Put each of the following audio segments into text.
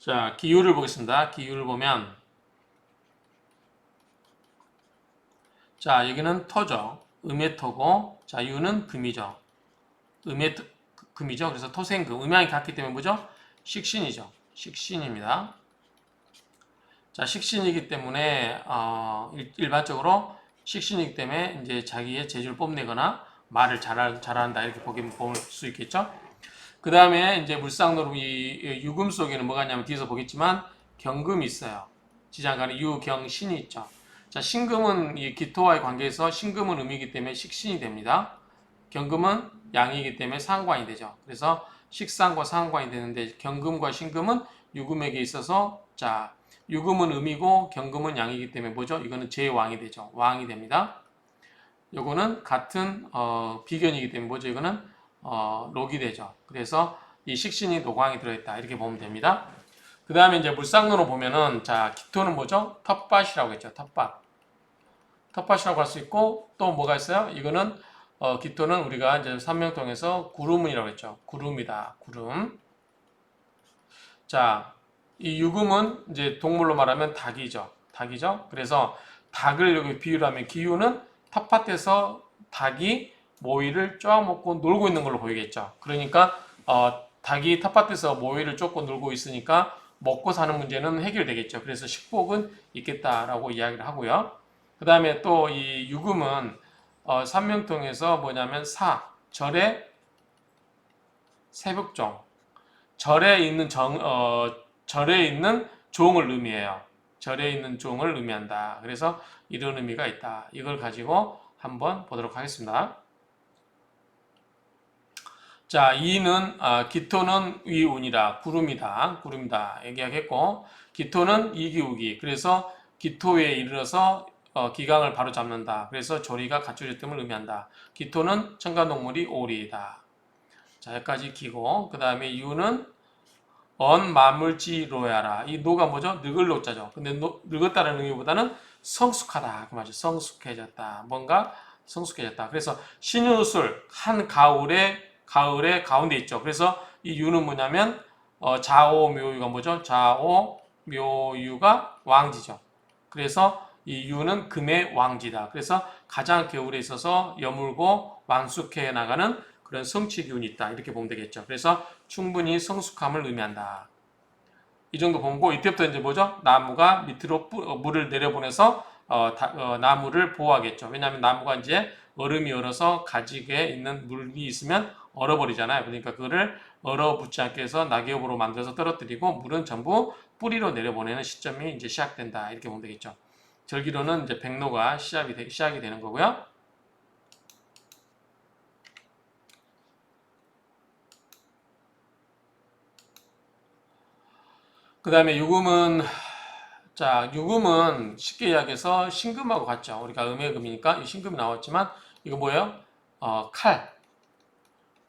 자, 기후를 보겠습니다. 기후를 보면, 자, 여기는 토죠. 음의 토고, 자, 유는 금이죠. 음의 금이죠. 그래서 토생금. 음양이 같기 때문에 뭐죠? 식신이죠. 식신입니다. 자, 식신이기 때문에, 일반적으로 식신이기 때문에 이제 자기의 재주를 뽐내거나 말을 잘한다. 이렇게 볼 수 있겠죠. 그 다음에 이제 물상노름 이 유금 속에는 뭐가 있냐면 뒤에서 보겠지만 경금이 있어요. 지장간에 유경신이 있죠. 자, 신금은 이 기토와의 관계에서 신금은 음이기 때문에 식신이 됩니다. 경금은 양이기 때문에 상관이 되죠. 그래서 식상과 상관이 되는데 경금과 신금은 유금에게 있어서 자, 유금은 음이고 경금은 양이기 때문에 뭐죠? 이거는 제왕이 되죠. 왕이 됩니다. 요거는 같은 비견이기 때문에 뭐죠? 이거는 록이 되죠. 그래서 이 식신이 노광이 들어있다. 이렇게 보면 됩니다. 그 다음에 이제 물상으로 보면은 자, 기토는 뭐죠? 텃밭이라고 했죠. 텃밭. 텃밭이라고 할 수 있고 또 뭐가 있어요? 이거는 기토는 우리가 이제 삼명통에서 구름이라고 했죠. 구름이다. 구름. 자, 이 유금은 이제 동물로 말하면 닭이죠. 닭이죠. 그래서 닭을 여기 비유를 하면 기후는 텃밭에서 닭이 모이를 쪼아먹고 놀고 있는 걸로 보이겠죠. 그러니까 닭이 텃밭에서 모이를 쫓고 놀고 있으니까 먹고 사는 문제는 해결되겠죠. 그래서 식복은 있겠다라고 이야기를 하고요. 그 다음에 또 이 유금은 삼명통에서 뭐냐면 절의 새벽종, 절에 있는 종을 의미해요. 절에 있는 종을 의미한다. 그래서 이런 의미가 있다. 이걸 가지고 한번 보도록 하겠습니다. 자, 이는 기토는 위운이라 구름이다 얘기하겠고 기토는 이기우기. 그래서 기토에 이르러서 기강을 바로 잡는다. 그래서 조리가 갖춰졌음을 의미한다. 기토는 청간동물이 오리이다. 자, 여기까지 기고 그 다음에 유는 언마물지로야라. 이 노가 뭐죠? 늙을 노자죠. 근데 늙었다는 의미보다는 성숙하다. 그 말이죠. 성숙해졌다. 뭔가 성숙해졌다. 그래서 신유술 한 가을의 가운데 있죠. 그래서 이 유는 뭐냐면 자오묘유가 뭐죠? 자오묘유가 왕지죠. 그래서 이 유는 금의 왕지다. 그래서 가장 겨울에 있어서 여물고 완숙해 나가는 그런 성취 기운이 있다. 이렇게 보면 되겠죠. 그래서 충분히 성숙함을 의미한다. 이 정도 보고 이때부터 이제 뭐죠? 나무가 밑으로 물을 내려보내서 나무를 보호하겠죠. 왜냐하면 나무가 이제 얼음이 얼어서 가지에 있는 물이 있으면 얼어버리잖아요. 그러니까 그거를 얼어붙지 않게 해서 낙엽으로 만들어서 떨어뜨리고 물은 전부 뿌리로 내려보내는 시점이 이제 시작된다. 이렇게 보면 되겠죠. 절기로는 이제 백로가 시작이 되는 거고요. 그 다음에 유금은 쉽게 이야기해서 신금하고 같죠. 우리가 음의 금이니까 이 신금이 나왔지만 이거 뭐예요? 칼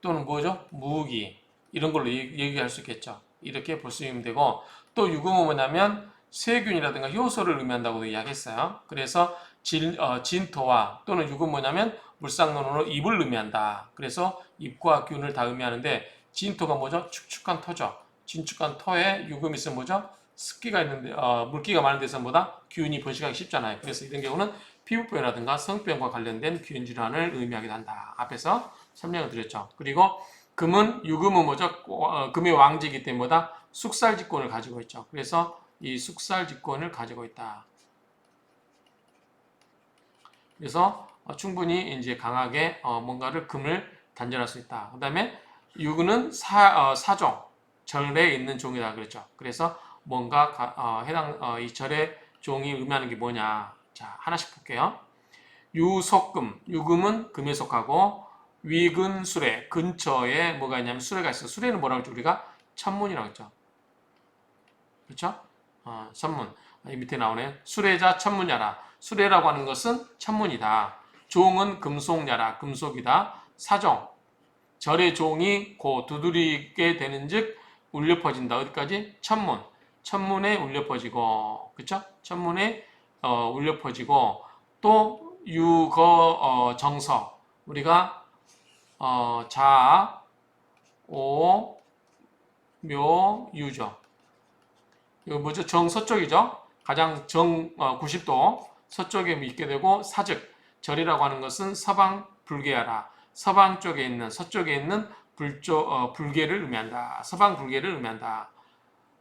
또는 뭐죠? 무기 이런 걸로 얘기할 수 있겠죠. 이렇게 볼 수 있으면 되고 또 유금은 뭐냐면 세균이라든가 효소를 의미한다고도 이야기했어요. 그래서 진토와 또는 유금 뭐냐면 물상론으로 잎을 의미한다. 그래서 잎과 균을 다 의미하는데 진토가 뭐죠? 축축한 토죠. 진축한 토에 유금이 있으면 뭐죠? 습기가 있는데 물기가 많은 데서보다 균이 번식하기 쉽잖아요. 그래서 이런 경우는 피부병이라든가 성병과 관련된 균 질환을 의미하기도 한다. 앞에서 설명을 드렸죠. 그리고 유금은 뭐죠? 금의 왕지이기 때문에 뭐다? 숙살직권을 가지고 있죠. 그래서 이 숙살직권을 가지고 있다. 그래서 충분히 이제 강하게 뭔가를 금을 단절할 수 있다. 그 다음에 유금은 사종, 절에 있는 종이다 그랬죠. 그래서 뭔가 이 절의 종이 의미하는 게 뭐냐? 자, 하나씩 볼게요. 유속금, 유금은 금에 속하고 위근수레, 근처에 뭐가 있냐면 수레가 있어. 수레는 뭐라고 했죠? 우리가 천문이라고 했죠. 그렇죠? 천문. 이 밑에 나오네. 수레자 천문야라. 수레라고 하는 것은 천문이다. 종은 금속야라. 금속이다. 사종. 절의 종이 고 두드리게 되는즉 울려 퍼진다. 어디까지? 천문. 천문에 울려 퍼지고, 그렇죠? 천문에 울려 퍼지고 또 유거 정서. 우리가 자, 오, 묘, 유죠. 이거 뭐죠? 정서쪽이죠. 가장 90도 서쪽에 있게 되고 사즉 절이라고 하는 것은 서방 불계하라. 서방 쪽에 있는 서쪽에 있는 불계를 의미한다. 서방 불계를 의미한다.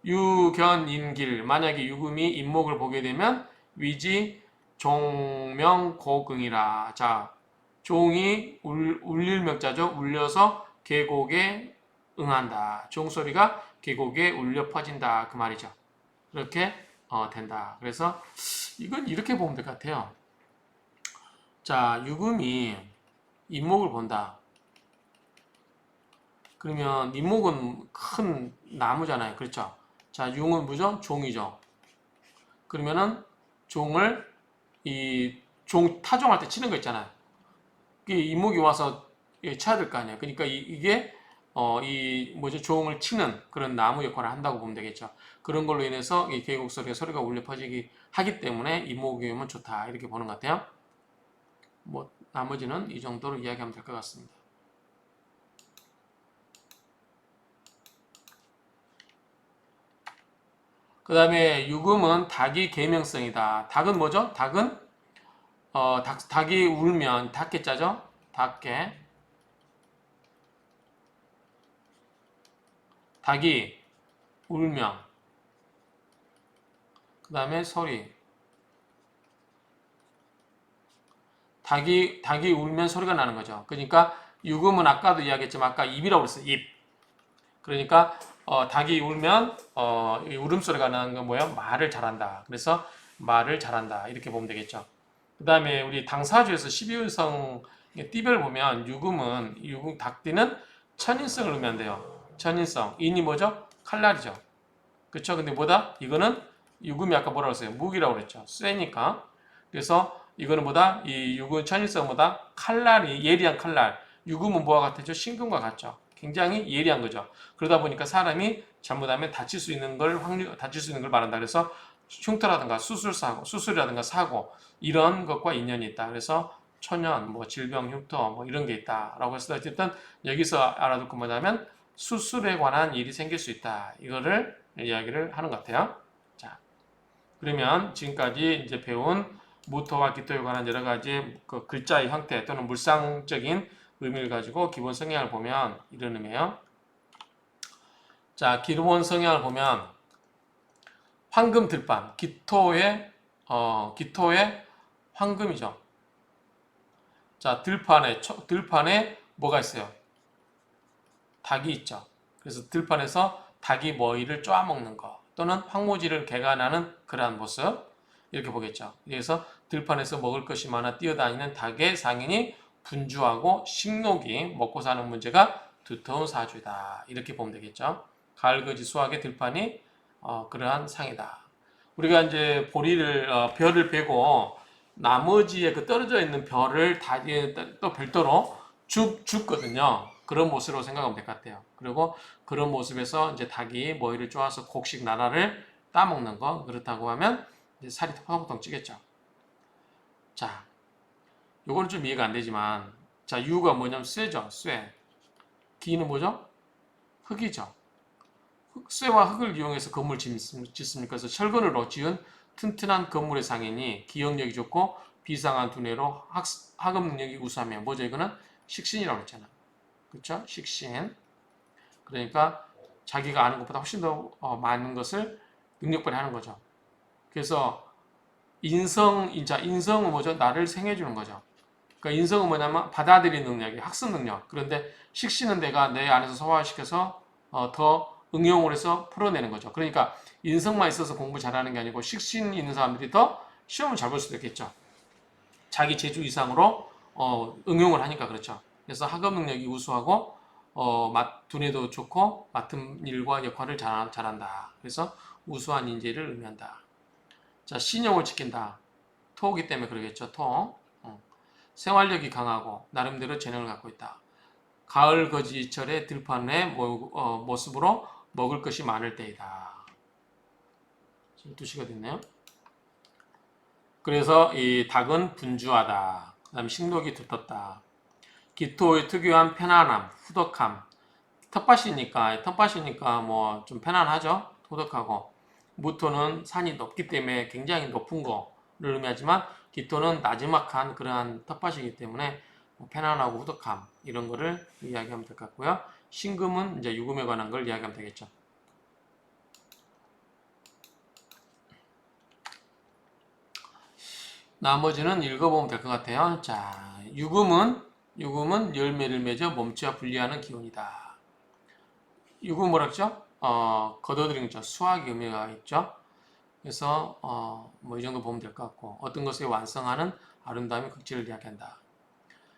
유견인길 만약에 유금이 인목을 보게 되면 위지 종명고긍이라. 자, 종이 울릴 명자죠. 울려서 계곡에 응한다. 종소리가 계곡에 울려 퍼진다. 그 말이죠. 그렇게 된다. 그래서 이건 이렇게 보면 될 것 같아요. 자, 유금이 인목을 본다. 그러면 인목은 큰 나무잖아요. 그렇죠? 자, 융은 뭐죠? 종이죠. 그러면은 종을 타종할 때 치는 거 있잖아요. 인목이 와서 쳐야 될 거 아니에요. 그러니까 이게 뭐죠? 종을 치는 그런 나무 역할을 한다고 보면 되겠죠. 그런 걸로 인해서 이 계곡 소리가 울려 퍼지기 하기 때문에 인목이 오면 좋다. 이렇게 보는 것 같아요. 뭐 나머지는 이 정도로 이야기하면 될 것 같습니다. 그 다음에 유금은 닭이 계명성이다. 닭은 뭐죠? 닭은 닭이 울면 닭개자죠? 닭개. 닭이 울면 그 다음에 소리. 닭이 울면 소리가 나는 거죠. 그러니까 유금은 아까도 이야기했지만 아까 입이라고 그랬어요. 입. 그러니까 닭이 울면 울음소리가 나는 건 뭐예요? 말을 잘한다. 그래서 말을 잘한다. 이렇게 보면 되겠죠. 그 다음에 우리 당사주에서 12위성 띠별 보면 유금 닭띠는 천인성을 의미한대요. 천인성. 인이 뭐죠? 칼날이죠. 그렇죠? 근데 뭐다? 이거는 유금이 아까 뭐라고 했어요? 무기라고 그랬죠. 쇠니까. 그래서 이거는 뭐다? 이 유금 천인성보다 칼날이 예리한 칼날. 유금은 뭐와 같았죠? 신금과 같죠. 굉장히 예리한 거죠. 그러다 보니까 사람이 잘못하면 다칠 수 있는 걸 말한다. 그래서 흉터라든가 수술이라든가 사고 이런 것과 인연이 있다. 그래서 초년, 뭐 질병, 흉터 뭐 이런 게 있다라고 해서 어쨌든 여기서 알아둘 건 뭐냐면 수술에 관한 일이 생길 수 있다. 이거를 이야기를 하는 것 같아요. 자, 그러면 지금까지 이제 배운 무토와 기토에 관한 여러 가지 그 글자의 형태 또는 물상적인 의미를 가지고 기본 성향을 보면 이런 의미예요. 자, 기본 성향을 보면 황금 들판, 기토의 황금이죠. 자, 들판에 뭐가 있어요? 닭이 있죠. 그래서 들판에서 닭이 먹이를 쪼아먹는 거 또는 황무지를 개간하는 그러한 모습 이렇게 보겠죠. 그래서 들판에서 먹을 것이 많아 뛰어다니는 닭의 상인이 분주하고 식욕이 먹고 사는 문제가 두터운 사주이다. 이렇게 보면 되겠죠. 가을거지 수확의 들판이 그러한 상이다. 우리가 이제 별을 베고 나머지에 그 떨어져 있는 별을 또 별도로 줍거든요. 그런 모습으로 생각하면 될 것 같아요. 그리고 그런 모습에서 이제 닭이 머리를 쪼아서 곡식 나라를 따먹는 거 그렇다고 하면 이제 살이 펑펑 찌겠죠. 자, 요거는 좀 이해가 안 되지만 자, 유가 뭐냐면 쇠죠. 쇠. 기는 뭐죠? 흙이죠. 쇠와 흙을 이용해서 건물 짓습니까? 그래서 철근으로 지은 튼튼한 건물의 상인이 기억력이 좋고 비상한 두뇌로 학업 능력이 우수하며 뭐죠? 이거는 식신이라고 했잖아. 그렇죠? 식신. 그러니까 자기가 아는 것보다 훨씬 더 많은 것을 능력 발휘하는 거죠. 그래서 인성은 뭐죠? 나를 생해주는 거죠. 그러니까 인성은 뭐냐면 받아들이는 능력이 학습 능력. 그런데 식신은 내가 내 안에서 소화시켜서 더 응용을 해서 풀어내는 거죠. 그러니까 인성만 있어서 공부 잘하는 게 아니고 식신 있는 사람들이 더 시험을 잘 볼 수도 있겠죠. 자기 재주 이상으로 응용을 하니까 그렇죠. 그래서 학업 능력이 우수하고 두뇌도 좋고 맡은 일과 역할을 잘한다. 그래서 우수한 인재를 의미한다. 자, 신용을 지킨다. 토기 때문에 그러겠죠. 토. 생활력이 강하고 나름대로 재능을 갖고 있다. 가을 거지철의 들판의 모습으로 먹을 것이 많을 때이다. 지금 2시가 됐네요. 그래서 이 닭은 분주하다. 그 다음에 식욕이 두텁다. 기토의 특유한 편안함, 후덕함. 텃밭이니까 뭐 좀 편안하죠. 후덕하고. 무토는 산이 높기 때문에 굉장히 높은 거를 의미하지만 기토는 나지막한 그러한 텃밭이기 때문에 편안하고 후덕함 이런 거를 이야기하면 될 것 같고요. 신금은 이제 유금에 관한 걸 이야기하면 되겠죠. 나머지는 읽어보면 될 것 같아요. 자, 유금은 열매를 맺어 몸체와 분리하는 기운이다. 유금 뭐라 그랬죠? 거둬들이는 거죠. 수학의 의미가 있죠. 그래서 뭐 이 정도 보면 될 것 같고 어떤 것을 완성하는 아름다움의 극치를 이야기한다.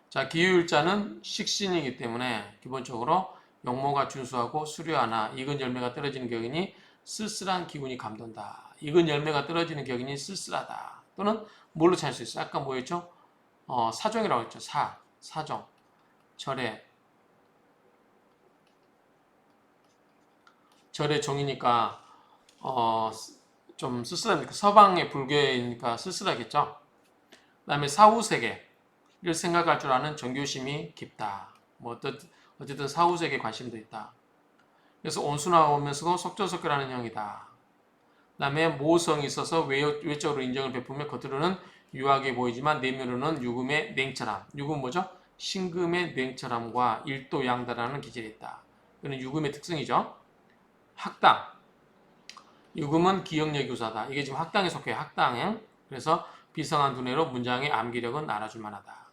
자, 기후일자는 식신이기 때문에 기본적으로 용모가 준수하고 수려하나 익은 열매가 떨어지는 격이니 쓸쓸한 기운이 감돈다. 익은 열매가 떨어지는 격이니 쓸쓸하다. 또는 뭘로 찾을 수 있어요? 아까 뭐였죠? 사종이라고 했죠. 사종. 절의 종이니까 좀 쓸쓸하니까 서방의 불교이니까 쓸쓸하겠죠. 그 다음에 사후세계를 생각할 줄 아는 정교심이 깊다. 뭐 어쨌든 사후세계에 관심도 있다. 그래서 온순하면서도 속전속결하는 형이다. 그 다음에 모성이 있어서 외적으로 인정을 베푸며 겉으로는 유하게 보이지만 내면으로는 유금의 냉철함. 유금은 뭐죠? 신금의 냉철함과 일도양다라는 기질이 있다. 이거는 유금의 특성이죠. 학당. 유금은 기억력이 우수하다. 이게 지금 학당에 속해요. 학당에. 그래서 비상한 두뇌로 문장의 암기력은 알아줄 만하다.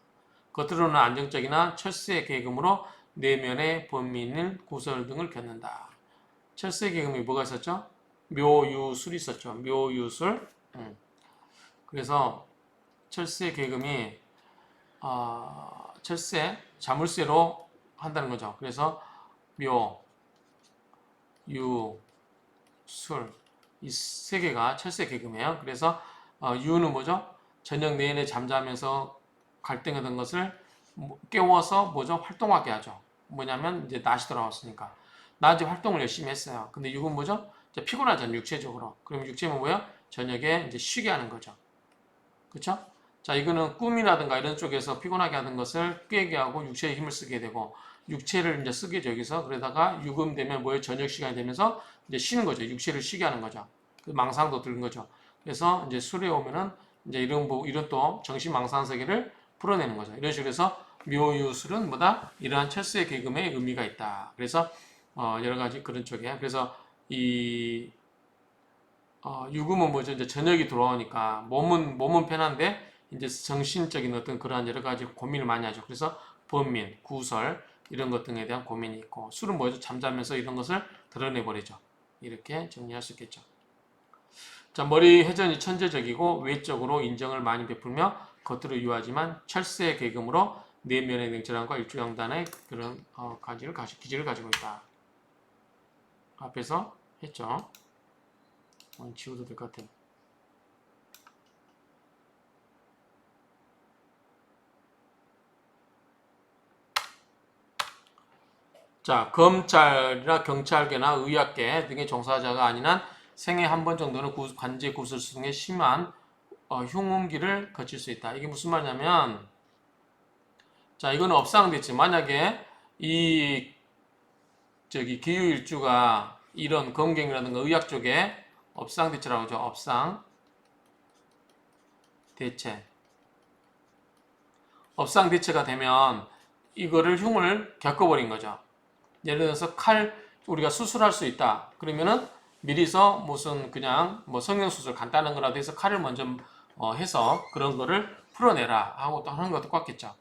겉으로는 안정적이나 철새 계금으로 내면의 번민을 구설 등을 겪는다. 철새 계금이 뭐가 있었죠? 묘유술이 있었죠. 묘유술. 그래서 철새 계금이 철새 자물쇠로 한다는 거죠. 그래서 묘, 유, 술 이 세 개가 철새 계금이에요. 그래서 유는 뭐죠? 저녁 내내 잠자면서 갈등하던 것을 깨워서 뭐죠? 활동하게 하죠. 뭐냐면 이제 낮이 돌아왔으니까 낮에 활동을 열심히 했어요. 근데 육은 뭐죠? 이제 피곤하잖아요. 육체적으로. 그럼 육체는 뭐예요? 저녁에 이제 쉬게 하는 거죠. 그렇죠? 자, 이거는 꿈이라든가 이런 쪽에서 피곤하게 하던 것을 깨게 하고 육체의 힘을 쓰게 되고 육체를 이제 쓰게 되죠. 여기서 그러다가 유금 되면 뭐예요? 저녁 시간이 되면서 이제 쉬는 거죠. 육체를 쉬게 하는 거죠. 그 망상도 드는 거죠. 그래서 이제 술에 오면은 이제 이런 또 정신 망상 세계를 풀어내는 거죠. 이런 식으로 해서 묘유술은 뭐다? 이러한 철새 계금의 의미가 있다. 그래서 여러 가지 그런 쪽에 그래서 이 유금은 뭐죠? 이제 저녁이 돌아오니까 몸은 편한데 이제 정신적인 어떤 그러한 여러 가지 고민을 많이 하죠. 그래서 번민, 구설 이런 것 등에 대한 고민이 있고 술은 뭐죠? 잠자면서 이런 것을 드러내버리죠. 이렇게 정리할 수 있겠죠. 자, 머리 회전이 천재적이고 외적으로 인정을 많이 베풀며 겉으로 유하지만 철새 계금으로 내면의 냉철함과 일주양단의 그런 기질을 가지고 있다. 앞에서 했죠. 지워도 될 것 같아요. 자, 검찰이나 경찰계나 의학계 등의 종사자가 아닌 한 생애 한 번 정도는 관제 구설수 등의 심한 흉음기를 거칠 수 있다. 이게 무슨 말이냐면, 자, 이거는 업상대치. 만약에 이 기후일주가 이런 검경이라든가 의학 쪽에 업상대체라고 하죠. 업상대체가 되면 이거를 흉을 겪어버린 거죠. 예를 들어서 우리가 수술할 수 있다. 그러면은 미리서 무슨 그냥 뭐 성형수술 간단한 거라도 해서 칼을 먼저 해서 그런 거를 풀어내라 하고 또 하는 것도 똑같겠죠.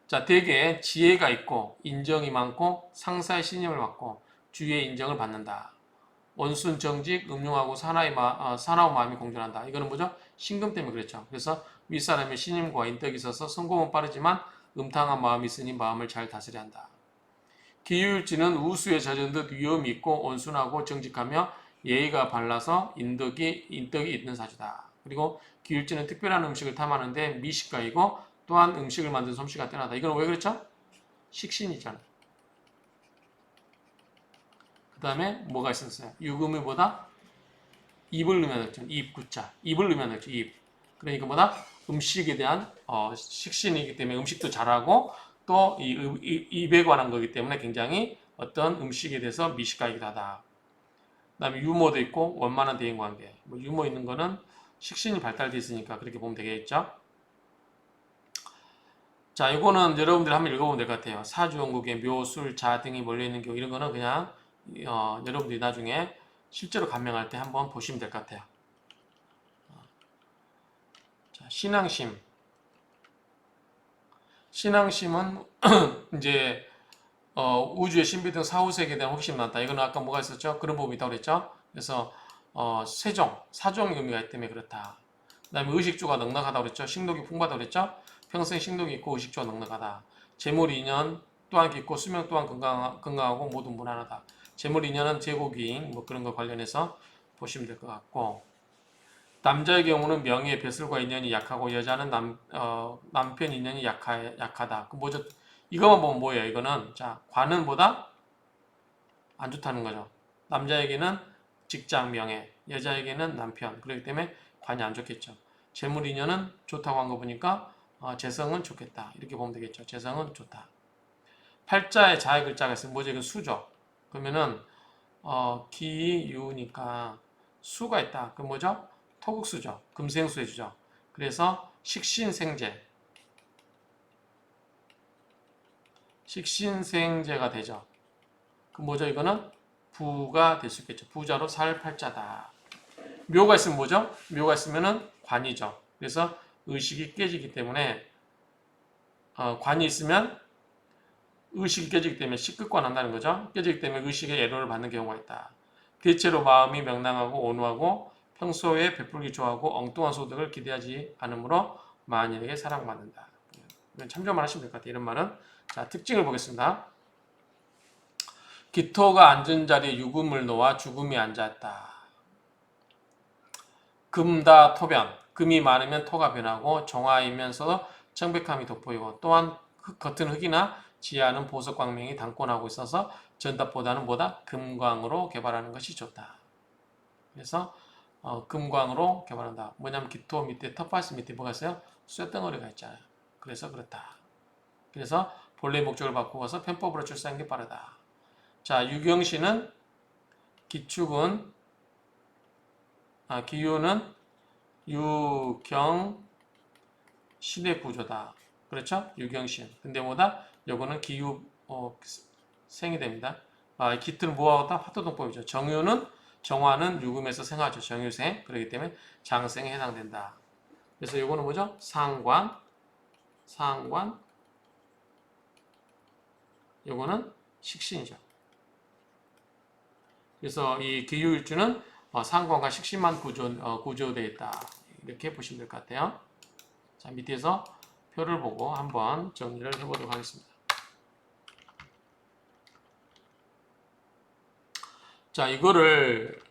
자, 대개 지혜가 있고 인정이 많고 상사의 신임을 받고 주위의 인정을 받는다. 원순 정직, 음흉하고 사나운 마음이 공존한다. 이거는 뭐죠? 신금 때문에 그랬죠. 그래서 윗사람의 신임과 인덕이 있어서 성공은 빠르지만 음탕한 마음이 있으니 마음을 잘 다스려야 한다. 기유일지는 우수에 젖은 듯 위험이 있고 온순하고 정직하며 예의가 발라서 인덕이 있는 사주다. 그리고 기유일지는 특별한 음식을 탐하는데 미식가이고 또한 음식을 만드는 솜씨가 뛰어나다. 이건 왜 그렇죠? 식신이잖아. 그 다음에 뭐가 있었어요? 유금이 뭐다? 입을 넣으면 되죠. 입구자. 입을 넣으면 되죠. 입. 그러니까 뭐다? 음식에 대한 식신이기 때문에 음식도 잘하고 또 이 입에 관한 거기 때문에 굉장히 어떤 음식에 대해서 미식가이기도 하다. 그다음에 유모도 있고 원만한 대인관계. 뭐 유모 있는 거는 식신이 발달돼 있으니까 그렇게 보면 되겠죠. 자, 이거는 여러분들이 한번 읽어보면 될 것 같아요. 사주원국에 묘, 술, 자 등이 몰려있는 경우 이런 거는 그냥 여러분들이 나중에 실제로 감명할 때 한번 보시면 될 것 같아요. 자, 신앙심. 신앙심은 이제 우주의 신비 등 사후세계에 대한 호기심이 많다. 이거는 아까 뭐가 있었죠? 그런 부분이 있다고 그랬죠? 그래서 사종 의미가 있기 때문에 그렇다. 그 다음에 의식주가 넉넉하다고 그랬죠? 식욕이 풍부하다고 그랬죠? 평생 식욕이 있고 의식주가 넉넉하다. 재물 인연 또한 깊고 수명 또한 건강하고 모두 무난하다. 재물 인연은 제고기 뭐 그런 거 관련해서 보시면 될 것 같고, 남자의 경우는 명예, 벼슬과 인연이 약하고 여자는 남편 인연이 약하다. 그 뭐죠? 이거만 보면 뭐예요? 이거는 자, 관은 보다 안 좋다는 거죠. 남자에게는 직장 명예, 여자에게는 남편. 그렇기 때문에 관이 안 좋겠죠. 재물 인연은 좋다고 한 거 보니까 재성은 좋겠다. 이렇게 보면 되겠죠. 재성은 좋다. 팔자에 자의 글자가 있으면 뭐죠? 이건 수죠. 그러면은 기유니까 수가 있다. 그럼 뭐죠? 토국수죠. 금생수 해주죠. 그래서 식신생재가 되죠. 그럼 뭐죠? 이거는 부가 될 수 있겠죠. 부자로 살 팔자다. 묘가 있으면 뭐죠? 묘가 있으면은 관이죠. 그래서 의식이 깨지기 때문에 관이 있으면 의식이 깨지기 때문에 식극관 한다는 거죠. 깨지기 때문에 의식의 애로를 받는 경우가 있다. 대체로 마음이 명랑하고 온화하고 평소에 베풀기 좋아하고 엉뚱한 소득을 기대하지 않으므로 만인에게 사랑받는다. 이건 참조만 하시면 될 것 같아요. 이런 말은. 자, 특징을 보겠습니다. 기토가 앉은 자리에 유금을 놓아 죽음이 앉았다. 금다 토변. 금이 많으면 토가 변하고 정화이면서 청백함이 돋보이고 또한 겉은 흙이나 지하는 보석 광명이 단권하고 있어서 전답보다는 보다 금광으로 개발하는 것이 좋다. 그래서 금광으로 개발한다. 뭐냐면 기토 밑에 텃밭 밑에 뭐가 있어요? 쇳덩어리가 있잖아요. 그래서 그렇다. 그래서 본래 목적을 바꾸어서 편법으로 출산한 게 빠르다. 자, 유경신은 기축은 기유는 유경 신의 구조다. 그렇죠? 유경신. 근데 뭐다? 요거는 기유 생이 됩니다. 기틀은 뭐하다? 화토동법이죠. 정화는 유금에서 생하죠. 정유생. 그렇기 때문에 장생에 해당된다. 그래서 요거는 뭐죠? 상관. 요거는 식신이죠. 그래서 이 기유일주는 상관과 식신만 구조되어 있다. 이렇게 보시면 될 것 같아요. 자, 밑에서 표를 보고 한번 정리를 해보도록 하겠습니다. 자, 이거를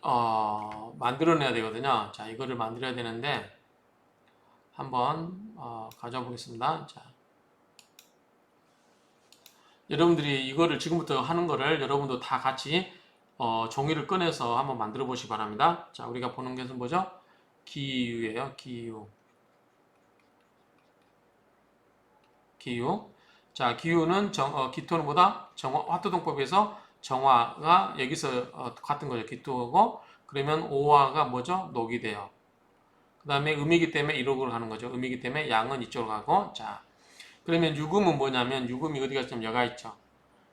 만들어내야 되거든요. 자, 이거를 만들어야 되는데 한번 가져와 보겠습니다. 자, 여러분들이 이거를 지금부터 하는 거를 여러분도 다 같이 종이를 꺼내서 한번 만들어 보시기 바랍니다. 자, 우리가 보는 것은 뭐죠? 기유예요. 기유. 자, 기유는 기토는 보다 화토동법에서 정화가 여기서 같은 거죠. 기토고 그러면 오화가 뭐죠? 녹이 돼요. 그 다음에 음이기 때문에 이쪽으로 가는 거죠. 음이기 때문에 양은 이쪽으로 가고 자, 그러면 유금은 뭐냐면 유금이 어디 가서 여가 있죠.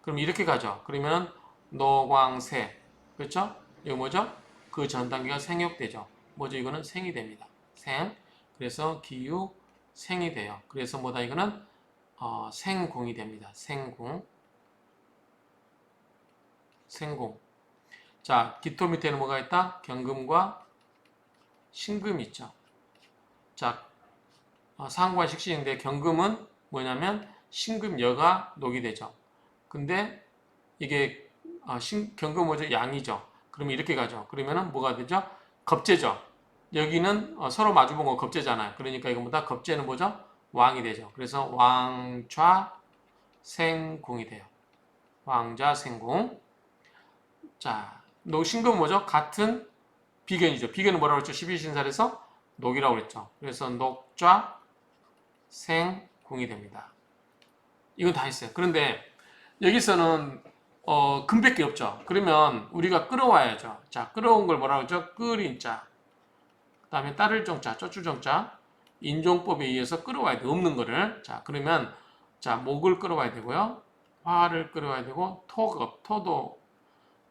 그럼 이렇게 가죠. 그러면 노광세 그렇죠? 이거 뭐죠? 그 전 단계가 생육되죠. 뭐죠? 이거는 생이 됩니다. 생. 그래서 기유 생이 돼요. 그래서 뭐다 이거는 생궁이 됩니다. 생궁. 자, 기토 밑에는 뭐가 있다? 경금과 신금이 있죠. 자, 상관 식신인데 경금은 뭐냐면 신금여가 녹이 되죠. 근데 이게 경금 뭐죠? 양이죠. 그러면 이렇게 가죠. 그러면은 뭐가 되죠? 겁재죠. 여기는 서로 마주본 거 겁재잖아요. 그러니까 이거보다 겁재는 뭐죠? 왕이 되죠. 그래서 왕좌생궁이 돼요. 왕좌생궁. 자, 신금은 뭐죠? 같은 비견이죠. 비견은 뭐라고 했죠? 12신살에서 녹이라고 그랬죠. 그래서 녹좌생궁이 됩니다. 이건 다 했어요. 그런데 여기서는 금밖에 없죠. 그러면 우리가 끌어와야죠. 자, 끌어온 걸 뭐라고 하죠? 끓인 자. 그 다음에 따를 정자, 쩌추 정자. 인종법에 의해서 끌어와야 돼. 없는 거를. 자, 그러면 자, 목을 끌어와야 되고요. 화를 끌어와야 되고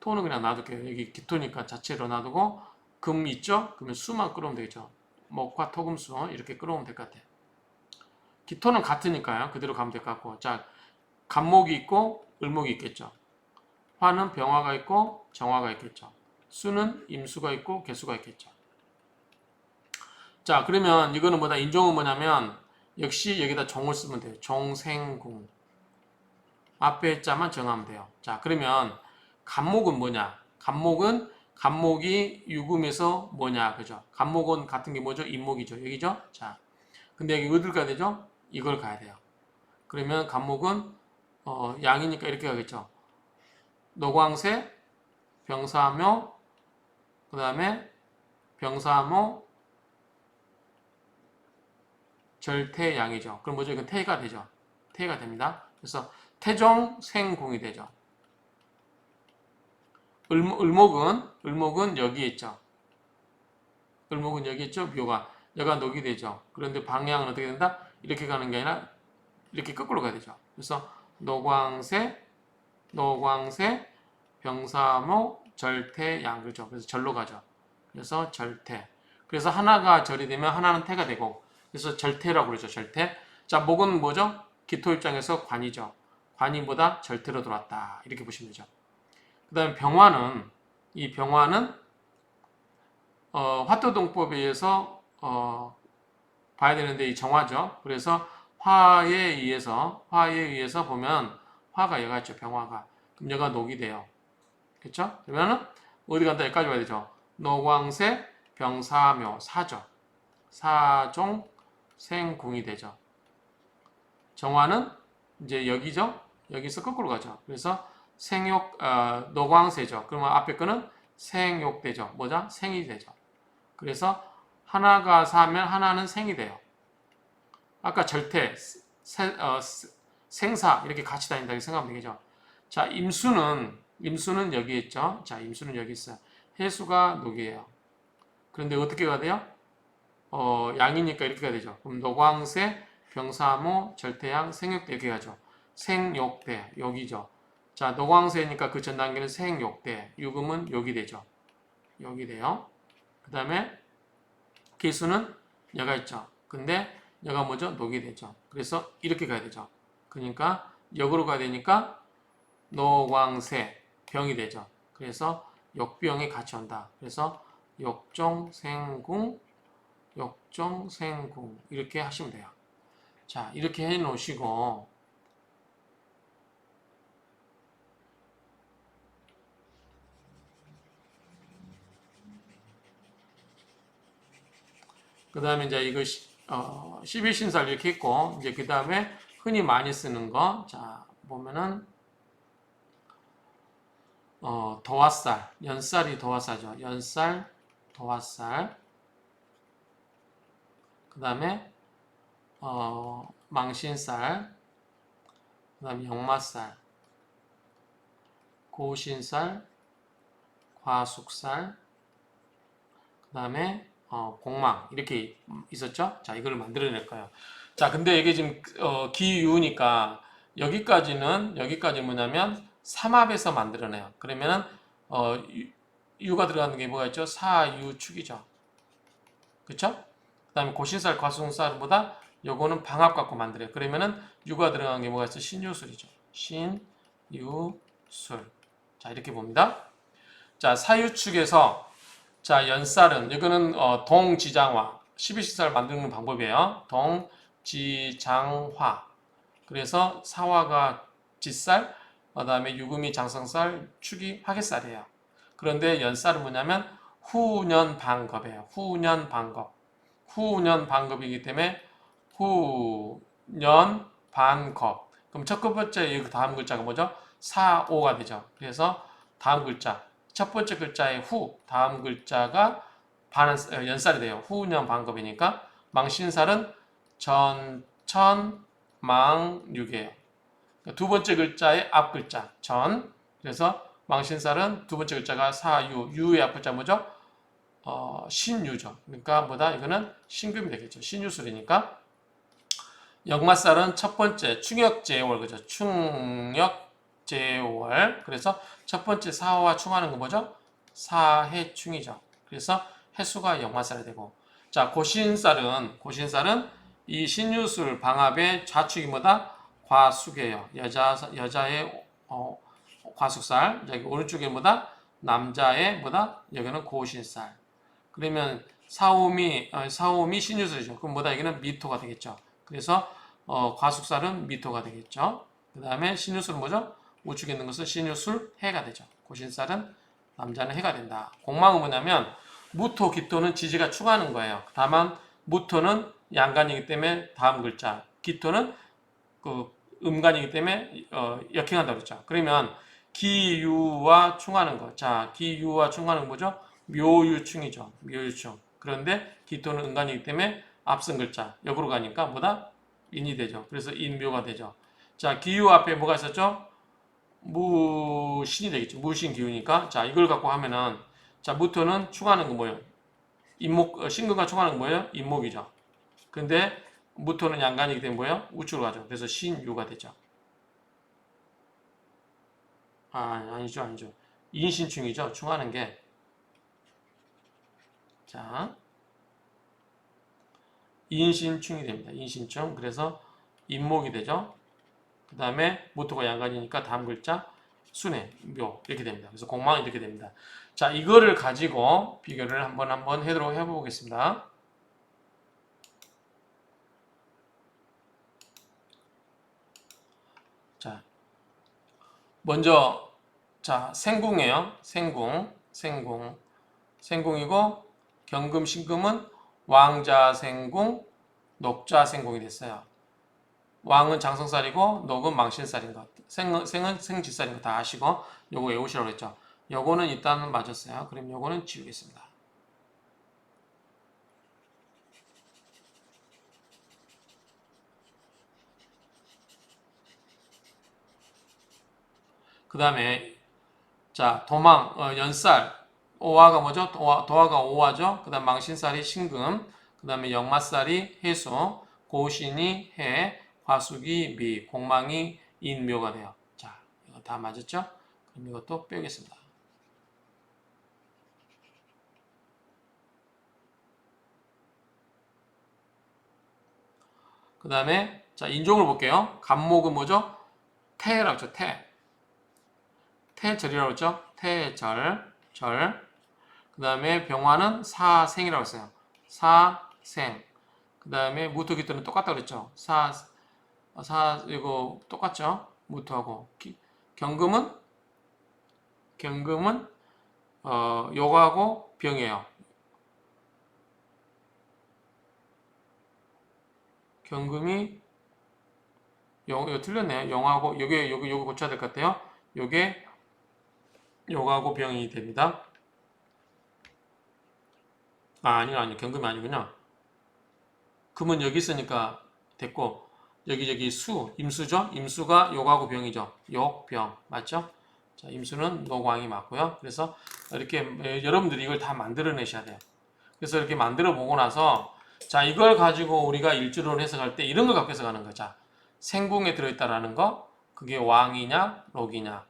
토는 그냥 놔둘게요. 여기 기토니까 자체로 놔두고 금 있죠? 그러면 수만 끌어오면 되겠죠. 목화 토금수 이렇게 끌어오면 될 것 같아요. 기토는 같으니까요. 그대로 가면 될 것 같고. 자, 간목이 있고 을목이 있겠죠. 화는 병화가 있고 정화가 있겠죠. 수는 임수가 있고 개수가 있겠죠. 자, 그러면 이거는 뭐다? 인종은 뭐냐면 역시 여기다 종을 쓰면 돼요. 종생궁. 앞에 자만 정하면 돼요. 자, 그러면 간목은 뭐냐? 간목이 유금에서 뭐냐? 그죠? 간목은 같은 게 뭐죠? 임목이죠. 여기죠? 자, 근데 여기 어딜 가야 되죠? 이걸 가야 돼요. 그러면 간목은 양이니까 이렇게 가겠죠. 노광새, 병사묘, 그 다음에 병사모, 절태양이죠. 그럼 뭐죠? 이건 태가 되죠. 태가 됩니다. 그래서 태종생공이 되죠. 을목은 여기에 있죠. 을목은 여기 있죠. 묘가. 여가 녹이 되죠. 그런데 방향은 어떻게 된다? 이렇게 가는 게 아니라 이렇게 거꾸로 가야 되죠. 그래서 노광새, 병사모, 절태양. 그렇죠. 그래서 절로 가죠. 그래서 절태. 그래서 하나가 절이 되면 하나는 태가 되고, 그래서 절태라고 그러죠. 절태. 자, 목은 뭐죠? 기토 입장에서 관이죠. 관이보다 절태로 돌았다. 이렇게 보시면 되죠. 그 다음에 이 병화는 화토동법에 의해서 봐야 되는데 이 정화죠. 그래서 화에 의해서 보면 화가 여가 있죠. 병화가. 그럼 여가 녹이 돼요. 그렇죠? 그러면은 어디 간다? 여기까지 와야 되죠. 노광새, 병사묘, 사죠. 사종, 생궁이 되죠. 정화는 이제 여기죠. 여기서 거꾸로 가죠. 그래서 노광새죠. 그러면 앞에 거는 생욕되죠. 뭐죠? 생이 되죠. 그래서 하나가 사면 하나는 생이 돼요. 아까 절태, 생사 이렇게 같이 다닌다고 생각하면 되겠죠. 자, 임수는 여기 있죠. 자, 임수는 여기 있어요. 해수가 녹이에요. 그런데 어떻게 가야 돼요? 양이니까 이렇게 가야 되죠. 그럼 노광새, 병사모, 절태양, 생욕대 이렇게 가죠. 생욕대 여기죠. 자, 노광새니까 그 전 단계는 생욕대, 유금은 여기 되죠. 여기 돼요. 그 다음에 개수는 여가 있죠. 근데 여가 뭐죠? 녹이 되죠. 그래서 이렇게 가야 되죠. 그러니까 역으로 가야 되니까 노광새 병이 되죠. 그래서 역병이 같이 온다. 그래서 역종생궁 이렇게 하시면 돼요. 자, 이렇게 해 놓으시고 그 다음에 이제 이거 11신살 이렇게 있고 이제 그 다음에 흔히 많이 쓰는 거 자 보면은 도화살 연살이 도화살이죠. 연살 도화살 그 다음에 망신살 그 다음에 역마살 고신살 과숙살 그 다음에 공망 이렇게 있었죠. 자, 이걸 만들어낼 거예요. 자, 근데 이게 지금 기유니까 여기까지는 뭐냐면 삼합에서 만들어내요. 그러면은 유가 들어가는 게 뭐가 있죠? 사유축이죠. 그렇죠? 그다음에 고신살 과수살보다 요거는 방합 갖고 만들어요. 그러면은 유가 들어가는 게 뭐가 있어? 신유술이죠. 신유술. 자, 이렇게 봅니다. 자, 사유축에서 자, 연살은 이거는 동지장화 12시살 만드는 방법이에요. 동지장화. 그래서 사화가 지살, 그다음에 유금이 장성살, 축이 화개살이에요. 그런데 연살은 뭐냐면 후년반겁이에요. 후년반겁이기 때문에 후년반겁. 그럼 첫 번째 다음 글자가 뭐죠? 사오가 되죠. 그래서 다음 글자 첫 번째 글자의 후, 다음 글자가 연살이 돼요. 후년 반급이니까 망신살은 전천망육이에요. 두 번째 글자의 앞 글자 전, 그래서 망신살은 두 번째 글자가 사유, 유의 앞글자 뭐죠? 신유죠. 그러니까 뭐다? 이거는 신금이 되겠죠. 신유술이니까. 역마살은 첫 번째 충역제월, 그죠? 충역제월. 그래서 첫 번째 사화와 충하는 거 뭐죠? 사해충이죠. 그래서 해수가 역마살이 되고. 자, 고신살은 이 신유술 방합의 좌축이 뭐다? 과숙이에요. 여자의 과숙살. 여기 오른쪽에 뭐다? 남자의 뭐다? 여기는 고신살. 그러면 사오미 신유술이죠. 그럼 뭐다? 여기는 미토가 되겠죠. 그래서 과숙살은 미토가 되겠죠. 그 다음에 신유술은 뭐죠? 우측에 있는 것은 신유술 해가 되죠. 고신살은 남자는 해가 된다. 공망은 뭐냐면 무토, 기토는 지지가 추가하는 거예요. 다만 무토는 양간이기 때문에 다음 글자, 기토는 그 음간이기 때문에 역행한다고 그랬죠. 그러면 기유와 충하는 거. 자, 기유와 충하는 거 뭐죠? 묘유충이죠. 묘유충. 그런데 기토는 음간이기 때문에 앞선 글자 역으로 가니까 뭐다? 인이 되죠. 그래서 인묘가 되죠. 자, 기유 앞에 뭐가 있었죠? 무신이 되겠죠. 무신 기유니까. 자, 이걸 갖고 하면은 자, 무토는 충하는 거 뭐예요? 인목, 신금과 충하는 거 뭐예요? 인목이죠. 근데 무토는 양간이기 때문에 뭐예요? 우측으로 가죠. 그래서 신유가 되죠. 아니죠. 인신충이죠. 충하는 게. 자, 인신충이 됩니다. 인신충. 그래서 인목이 되죠. 그 다음에 무토가 양간이니까 다음 글자 순해, 묘 이렇게 됩니다. 그래서 공망이 이렇게 됩니다. 자, 이거를 가지고 비교를 한번 해보겠습니다. 자, 먼저 자, 생궁이에요. 생궁이고 경금, 신금은 왕자생궁, 녹자생궁이 됐어요. 왕은 장성살이고 녹은 망신살인 것. 생은 생지살인 거 다 아시고 요거 외우시라고 했죠. 요거는 일단은 맞았어요. 그럼 요거는 지우겠습니다. 그 다음에 자, 도망, 연살, 오화가 뭐죠? 도화가 오화죠. 그 다음 망신살이 신금, 그 다음에 역마살이 해수, 고신이 해, 과숙이 미, 공망이 인묘가 돼요. 자, 이거 다 맞았죠? 그럼 이것도 빼겠습니다. 그 다음에 자, 인종을 볼게요. 간목은 뭐죠? 태라고 했죠. 태절이라고 했죠. 태절. 그 다음에 병화는 사생이라고 했어요. 사생. 그 다음에 무토기토는 똑같다고 그랬죠. 이거 똑같죠. 무토하고. 경금은 요거하고 병이에요. 경금이 이거 틀렸네요. 영하고 요게 고쳐야 될 것 같아요. 요게 요거하고 병이 됩니다. 아니요. 경금이 아니군요. 금은 여기 있으니까 됐고 여기 임수죠? 임수가 욕하고 병이죠. 욕, 병. 맞죠? 자, 임수는 노광이 맞고요. 그래서 이렇게 여러분들이 이걸 다 만들어내셔야 돼요. 그래서 이렇게 만들어 보고 나서 자, 이걸 가지고 우리가 일주론 해석할 때 이런 걸 갖고 해석하는 거죠. 자, 생궁에 들어있다라는 거 그게 왕이냐 록이냐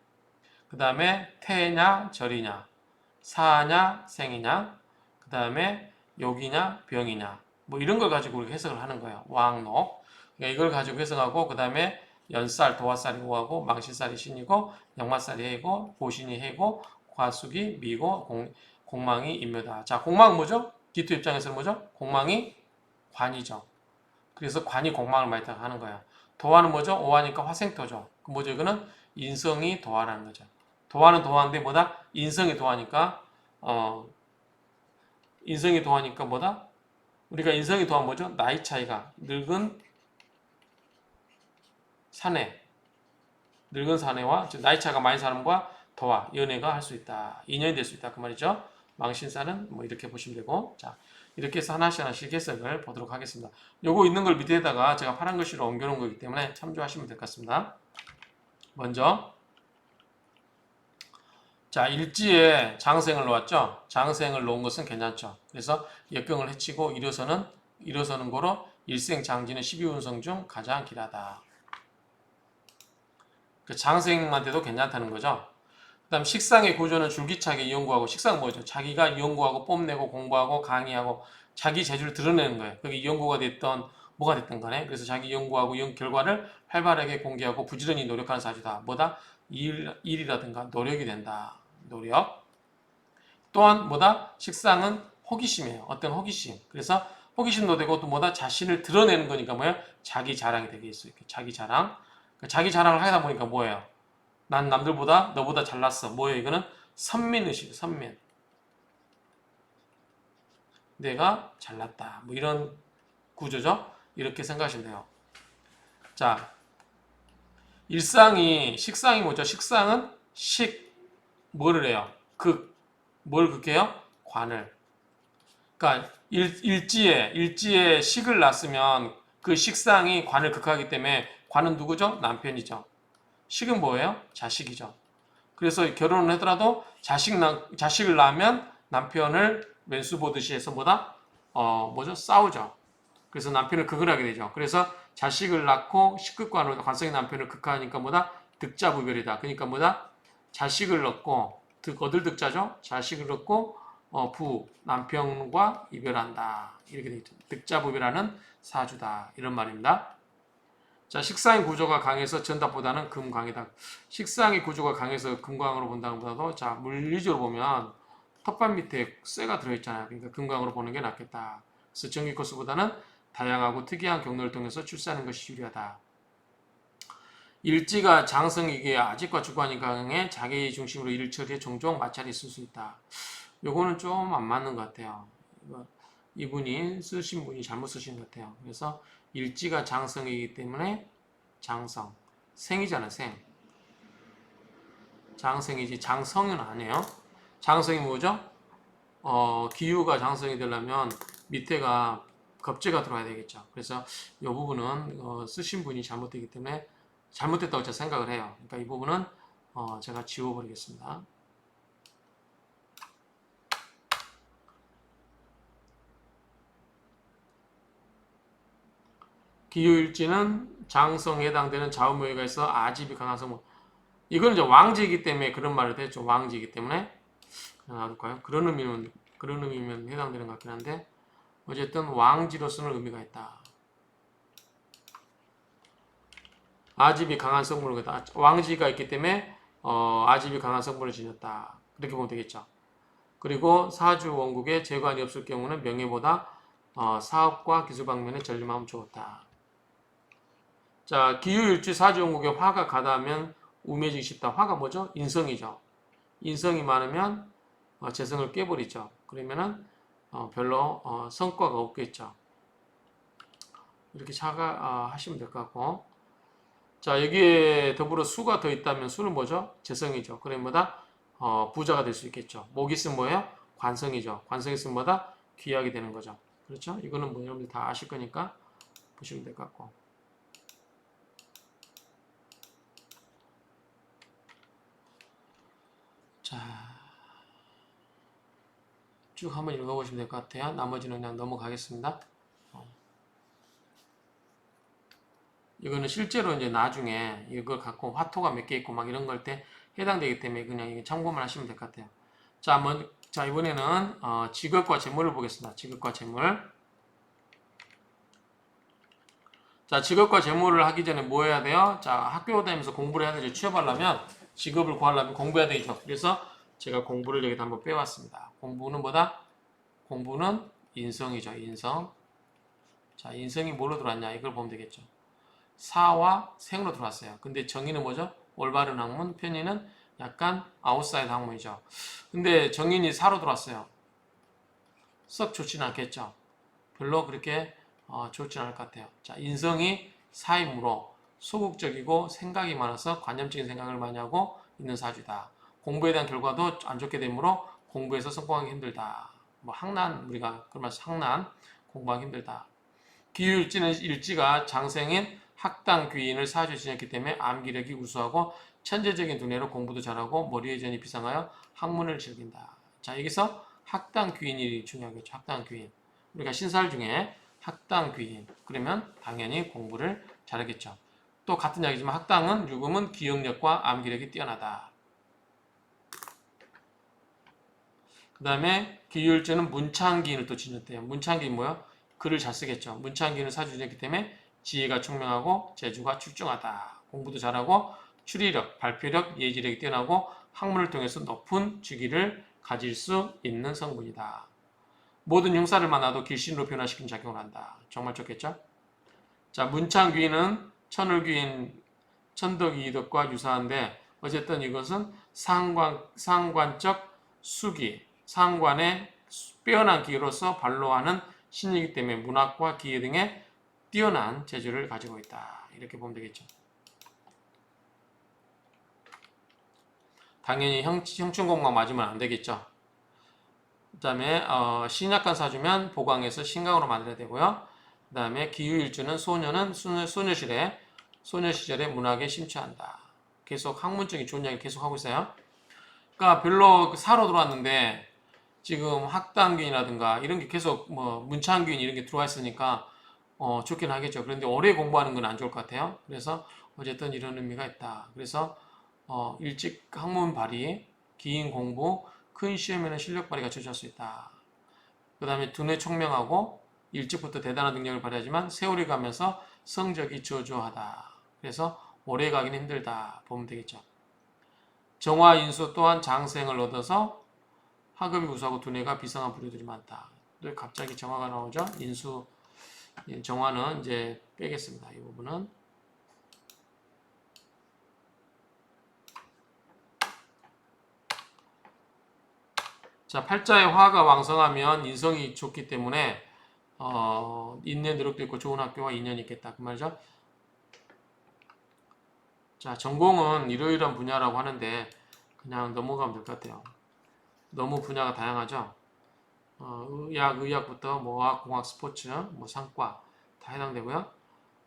그 다음에 태냐 절이냐 사냐 생이냐 그 다음에 욕이냐 병이냐 뭐 이런 걸 가지고 우리가 해석을 하는 거예요. 왕록. 그러니까 이걸 가지고 해석하고 그 다음에 연살, 도화살이 오하고 망신살이 신이고 역마살이 해고 고신이 해고 과숙이 미고 공망이 인묘다. 자, 공망은 뭐죠? 기토 입장에서는 뭐죠? 공망이 관이죠. 그래서 관이 공망을 많이 하는 거야. 도화는 뭐죠? 오화니까 화생토죠. 그 뭐죠? 이거는 인성이 도화라는 거죠. 도화는 도화인데 뭐다? 인성이 도화니까 인성이 도화니까 뭐다? 우리가 인성이 도화 뭐죠? 나이 차이가 늙은 사내와 나이 차가 많이 사람과 도화, 연애가 할 수 있다. 인연이 될 수 있다. 그 말이죠. 망신사는 뭐 이렇게 보시면 되고 자 이렇게 해서 하나씩 해석을 보도록 하겠습니다. 요거 있는 걸 밑에다가 제가 파란 글씨로 옮겨 놓은 거기 때문에 참조하시면 될 것 같습니다. 먼저 자, 일지에 장생을 놓았죠. 장생을 놓은 것은 괜찮죠. 그래서 역경을 해치고 일어서는 거로 일생장지는 12운성 중 가장 길하다. 그 장생한테도 괜찮다는 거죠. 그 다음 식상의 구조는 줄기차게 이용구하고, 식상은 뭐죠? 자기가 이용구하고 뽐내고 공부하고 강의하고 자기 재주를 드러내는 거예요. 그게 이용구가 됐던 뭐가 됐든 간에. 그래서 자기 연구하고 이용 결과를 활발하게 공개하고 부지런히 노력하는 사주다. 뭐다? 일이라든가 노력이 된다. 노력. 또한 뭐다? 식상은 호기심이에요. 어떤 호기심. 그래서 호기심도 되고 또 뭐다? 자신을 드러내는 거니까 뭐예요? 자기 자랑이 되겠어요. 자기 자랑. 자기 자랑을 하다 보니까 뭐예요? 난 남들보다 너보다 잘났어. 뭐예요? 이거는 선민의식, 선민. 내가 잘났다. 뭐 이런 구조죠. 이렇게 생각하시면 돼요. 자, 식상이 뭐죠? 식상은 뭐를 해요? 뭘 극해요? 관을. 그러니까 일지에 식을 낳았으면 그 식상이 관을 극하기 때문에 관은 누구죠? 남편이죠. 식은 뭐예요? 자식이죠. 그래서 결혼을 하더라도 자식을 낳으면 남편을 왼수 보듯이 해서 뭐죠? 싸우죠. 그래서 남편을 극을 하게 되죠. 그래서 자식을 낳고 식극관으로 관성의 남편을 극하니까 득자부별이다. 그러니까 자식을 얻고 얻을 득자죠. 자식을 얻고 남편과 이별한다. 이렇게 되어 있죠. 득자부별하는 사주다. 이런 말입니다. 자, 식상의 구조가 강해서 전답보다는 금강이다. 식상의 구조가 강해서 금강으로 본다는 것보다도 자, 물리적으로 보면 텃밭 밑에 쇠가 들어있잖아요. 그러니까 금강으로 보는 게 낫겠다. 그래서 정기 코스보다는 다양하고 특이한 경로를 통해서 출세하는 것이 유리하다. 일지가 장성이기에 아직과 주관이 강해 자기 중심으로 일 처리에 종종 마찰이 있을 수 있다. 요거는 좀 안 맞는 것 같아요. 이분이 쓰신 분이 잘못 쓰신 것 같아요. 그래서 일지가 장성이기 때문에 장성. 생이잖아요, 생. 장생이지 장성은 아니에요. 장성이 뭐죠? 기후가 장성이 되려면 밑에가 겁재가 들어와야 되겠죠. 그래서 이 부분은 쓰신 분이 잘못되기 때문에 잘못됐다고 제가 생각을 해요. 그러니까 이 부분은 제가 지워버리겠습니다. 기후일지는 장성에 해당되는 좌우묘가 있어 아집이 강한 성분. 이거는 이제 왕지이기 때문에 그런 말을 했죠. 왕지이기 때문에 놔둘까요? 그런 의미면 해당되는 것 같긴 한데 어쨌든 왕지로서는 의미가 있다. 아집이 강한 성분을 갖다 왕지가 있기 때문에 아집이 강한 성분을 지녔다. 그렇게 보면 되겠죠. 그리고 사주 원국에 재관이 없을 경우는 명예보다 사업과 기술 방면에 전념하면 좋다. 자, 기후일지 사주 원국에 화가 가다하면 우매지기 쉽다. 화가 뭐죠? 인성이죠. 인성이 많으면 재성을 깨버리죠. 그러면은 별로 성과가 없겠죠. 이렇게 하시면 될 것 같고. 자, 여기에 더불어 수가 더 있다면 수는 뭐죠? 재성이죠. 그러면 부자가 될 수 있겠죠. 목이 있으면 뭐예요? 관성이죠. 관성이 있으면 귀하게 되는 거죠. 그렇죠? 이거는 뭐 여러분들 다 아실 거니까 보시면 될 것 같고. 자, 쭉 한번 읽어보시면 될 것 같아요. 나머지는 그냥 넘어가겠습니다. 이거는 실제로 이제 나중에 이걸 갖고 화토가 몇 개 있고 막 이런 걸 때 해당되기 때문에 그냥 이게 참고만 하시면 될 것 같아요. 자, 이번에는 직업과 재물을 보겠습니다. 직업과 재물. 자, 직업과 재물을 하기 전에 뭐 해야 돼요? 자, 학교 다니면서 공부를 해야 되죠. 취업하려면, 직업을 구하려면 공부해야 되죠. 그래서 제가 공부를 여기다 한번 빼왔습니다. 공부는 뭐다? 공부는 인성이죠. 인성. 자, 인성이 뭐로 들어왔냐? 이걸 보면 되겠죠. 사와 생으로 들어왔어요. 근데 정의는 뭐죠? 올바른 학문, 편의는 약간 아웃사이드 학문이죠. 근데 정인이 사로 들어왔어요. 썩 좋지는 않겠죠. 별로 그렇게 좋지 않을 것 같아요. 자, 인성이 사이므로 소극적이고 생각이 많아서 관념적인 생각을 많이 하고 있는 사주다. 공부에 대한 결과도 안 좋게 되므로 공부에서 성공하기 힘들다. 뭐 우리가 그런 말씀 항난, 공부하기 힘들다. 기후일지는 일지가 장생인 학당 귀인을 사주 지냈기 때문에 암기력이 우수하고 천재적인 두뇌로 공부도 잘하고 머리의 전이 비상하여 학문을 즐긴다. 자, 여기서 학당 귀인이 중요하겠죠. 학당 귀인. 우리가 신사할 중에 학당 귀인. 그러면 당연히 공부를 잘하겠죠. 또 같은 이야기지만 학당은 유금은 기억력과 암기력이 뛰어나다. 그 다음에 기율제는 문창기인을 또 지녔대요. 문창기인 뭐야? 글을 잘 쓰겠죠. 문창기인을 사주였기 때문에 지혜가 총명하고 재주가 출중하다. 공부도 잘하고 추리력, 발표력, 예지력이 뛰어나고 학문을 통해서 높은 직위를 가질 수 있는 성분이다. 모든 형사를 만나도 길신으로 변화시키는 작용을 한다. 정말 좋겠죠? 자, 문창귀인은 천을귀인, 천덕이덕과 유사한데 어쨌든 이것은 상관적 수기, 상관의 빼어난 기로서 반로하는 신이기 때문에 문학과 기계 등의 뛰어난 재주를 가지고 있다. 이렇게 보면 되겠죠. 당연히 형충공만 맞으면 안 되겠죠. 그 다음에 신약간 사주면 보강해서 신강으로 만들어야 되고요. 그 다음에 기후일주는 소녀는 소녀 시절에 문학에 심취한다. 계속 학문적인 좋은 이야기 계속 하고 있어요. 그러니까 별로 사로 들어왔는데 지금 학당균이라든가 이런 게 계속 뭐 문창균 이런 게 들어와 있으니까 좋긴 하겠죠. 그런데 오래 공부하는 건 안 좋을 것 같아요. 그래서 어쨌든 이런 의미가 있다. 그래서 일찍 학문 발휘, 기인 공부, 큰 시험에는 실력 발휘가 주저할 수 있다. 그 다음에 두뇌 총명하고 일찍부터 대단한 능력을 발휘하지만 세월이 가면서 성적이 저조하다. 그래서 오래 가기는 힘들다. 보면 되겠죠. 정화 인수 또한 장생을 얻어서 학업이 우수하고 두뇌가 비상한 부류들이 많다. 또 갑자기 정화가 나오죠. 인수, 정화는 이제 빼겠습니다. 이 부분은. 자, 팔자의 화가 왕성하면 인성이 좋기 때문에 인내 노력도 있고 좋은 학교와 인연이 있겠다. 그 말이죠. 자, 전공은 이러이러한 분야라고 하는데 그냥 넘어가면 될 것 같아요. 너무 분야가 다양하죠. 의학부터 뭐 어학, 공학, 스포츠, 뭐 상과 다 해당되고요.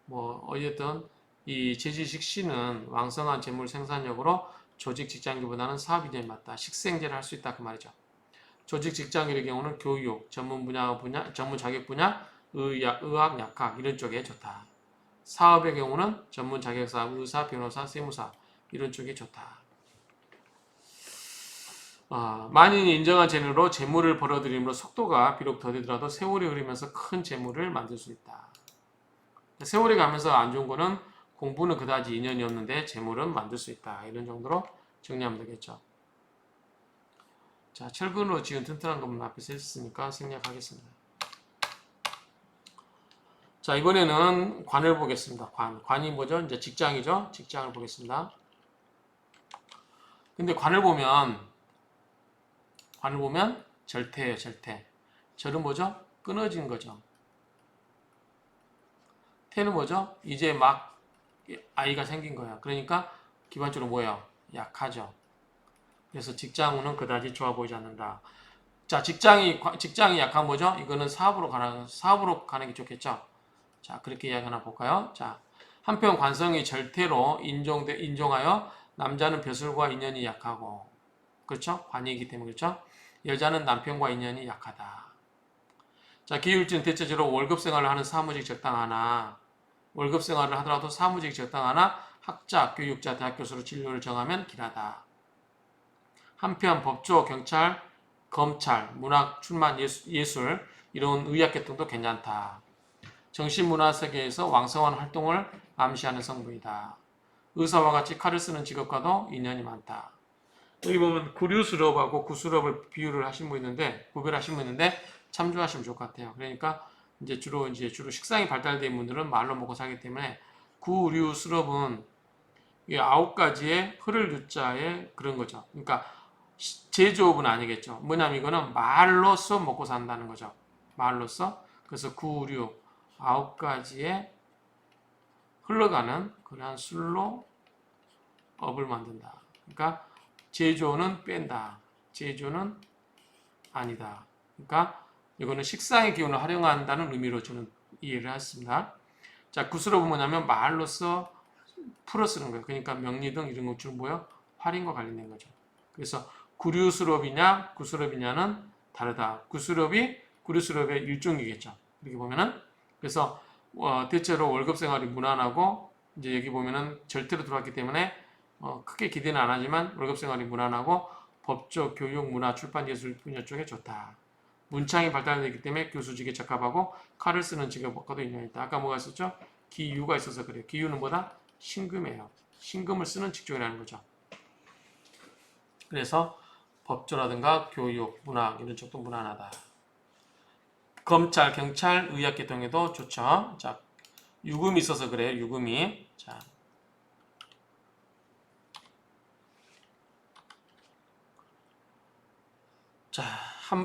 뭐 어쨌든 이 재지식 C는 왕성한 재물 생산력으로 조직 직장기보다는 사업 인연이 맞다. 식생제를 할 수 있다 그 말이죠. 조직 직장인의 경우는 교육, 전문 자격 분야, 의학, 약학 이런 쪽에 좋다. 사업의 경우는 전문 자격사업, 의사, 변호사, 세무사 이런 쪽이 좋다. 만인이 인정한 재능으로 재물을 벌어들임으로 속도가 비록 더디더라도 세월이 흐르면서 큰 재물을 만들 수 있다. 세월이 가면서 안 좋은 거는 공부는 그다지 인연이 없는데 재물은 만들 수 있다. 이런 정도로 정리하면 되겠죠. 자, 철근으로 지은 튼튼한 것만 앞에서 했으니까 생략하겠습니다. 자, 이번에는 관을 보겠습니다. 관이 뭐죠? 이제 직장이죠? 직장을 보겠습니다. 근데 관을 보면 절태예요, 절태. 절은 뭐죠? 끊어진 거죠. 태는 뭐죠? 이제 막 아이가 생긴 거예요. 그러니까 기본적으로 뭐예요? 약하죠. 그래서 직장운은 그다지 좋아 보이지 않는다. 자, 직장이 약한 뭐죠? 이거는 사업으로 가는 게 좋겠죠. 자, 그렇게 이야기 하나 볼까요? 자, 한편 관성이 절태로 인종하여 남자는 벼슬과 인연이 약하고, 그렇죠? 관이기 때문에 그렇죠? 여자는 남편과 인연이 약하다. 자, 기울지는 대체적으로 월급 생활을 하는 사무직 적당하나, 월급 생활을 하더라도 사무직 적당하나 학자, 교육자, 대학 교수로 진로를 정하면 길하다. 한편 법조, 경찰, 검찰, 문학, 출판, 예술 이런 의학 계통도 괜찮다. 정신문화 세계에서 왕성한 활동을 암시하는 성분이다. 의사와 같이 칼을 쓰는 직업과도 인연이 많다. 여기 보면 구류수렵하고 구수렵을 비유를 하신 분 있는데 구별하신 분 있는데 참조하시면 좋을 것 같아요. 그러니까 주로 식상이 발달된 분들은 말로 먹고 살기 때문에 구류수렵은 9가지의 흐를 유자의 그런 거죠. 그러니까 제조업은 아니겠죠. 뭐냐면 이거는 말로써 먹고 산다는 거죠. 말로써. 그래서 구류 9가지의 흘러가는 그러한 술로 업을 만든다. 그러니까 제조는 뺀다. 제조는 아니다. 그러니까 이거는 식상의 기운을 활용한다는 의미로 저는 이해를 했습니다. 자, 구스럽은 뭐냐면 말로써 풀어 쓰는 거예요. 그러니까 명리 등 이런 것처럼 뭐야? 활인과 관련된 거죠. 그래서 구류수럽이냐 구수럽이냐는 다르다. 구수럽이 구류수럽의 일종이겠죠. 이렇게 보면은 그래서 대체로 월급 생활이 무난하고 이제 여기 보면은 절대로 들어왔기 때문에 크게 기대는 안 하지만 월급 생활이 무난하고 법조, 교육, 문화, 출판, 예술 분야 쪽에 좋다. 문창이 발달되기 때문에 교수직에 적합하고 칼을 쓰는 직업과도 인연이 있다. 아까 뭐가 있었죠? 기유가 있어서 그래요. 기유는 뭐다? 신금이에요. 신금을 쓰는 직종이라는 거죠. 그래서 법조라든가 교육, 문학 이런 쪽도 무난하다. 검찰, 경찰, 의학 계통에도 좋죠. 자, 유금이 있어서 그래요. 유금이. 자,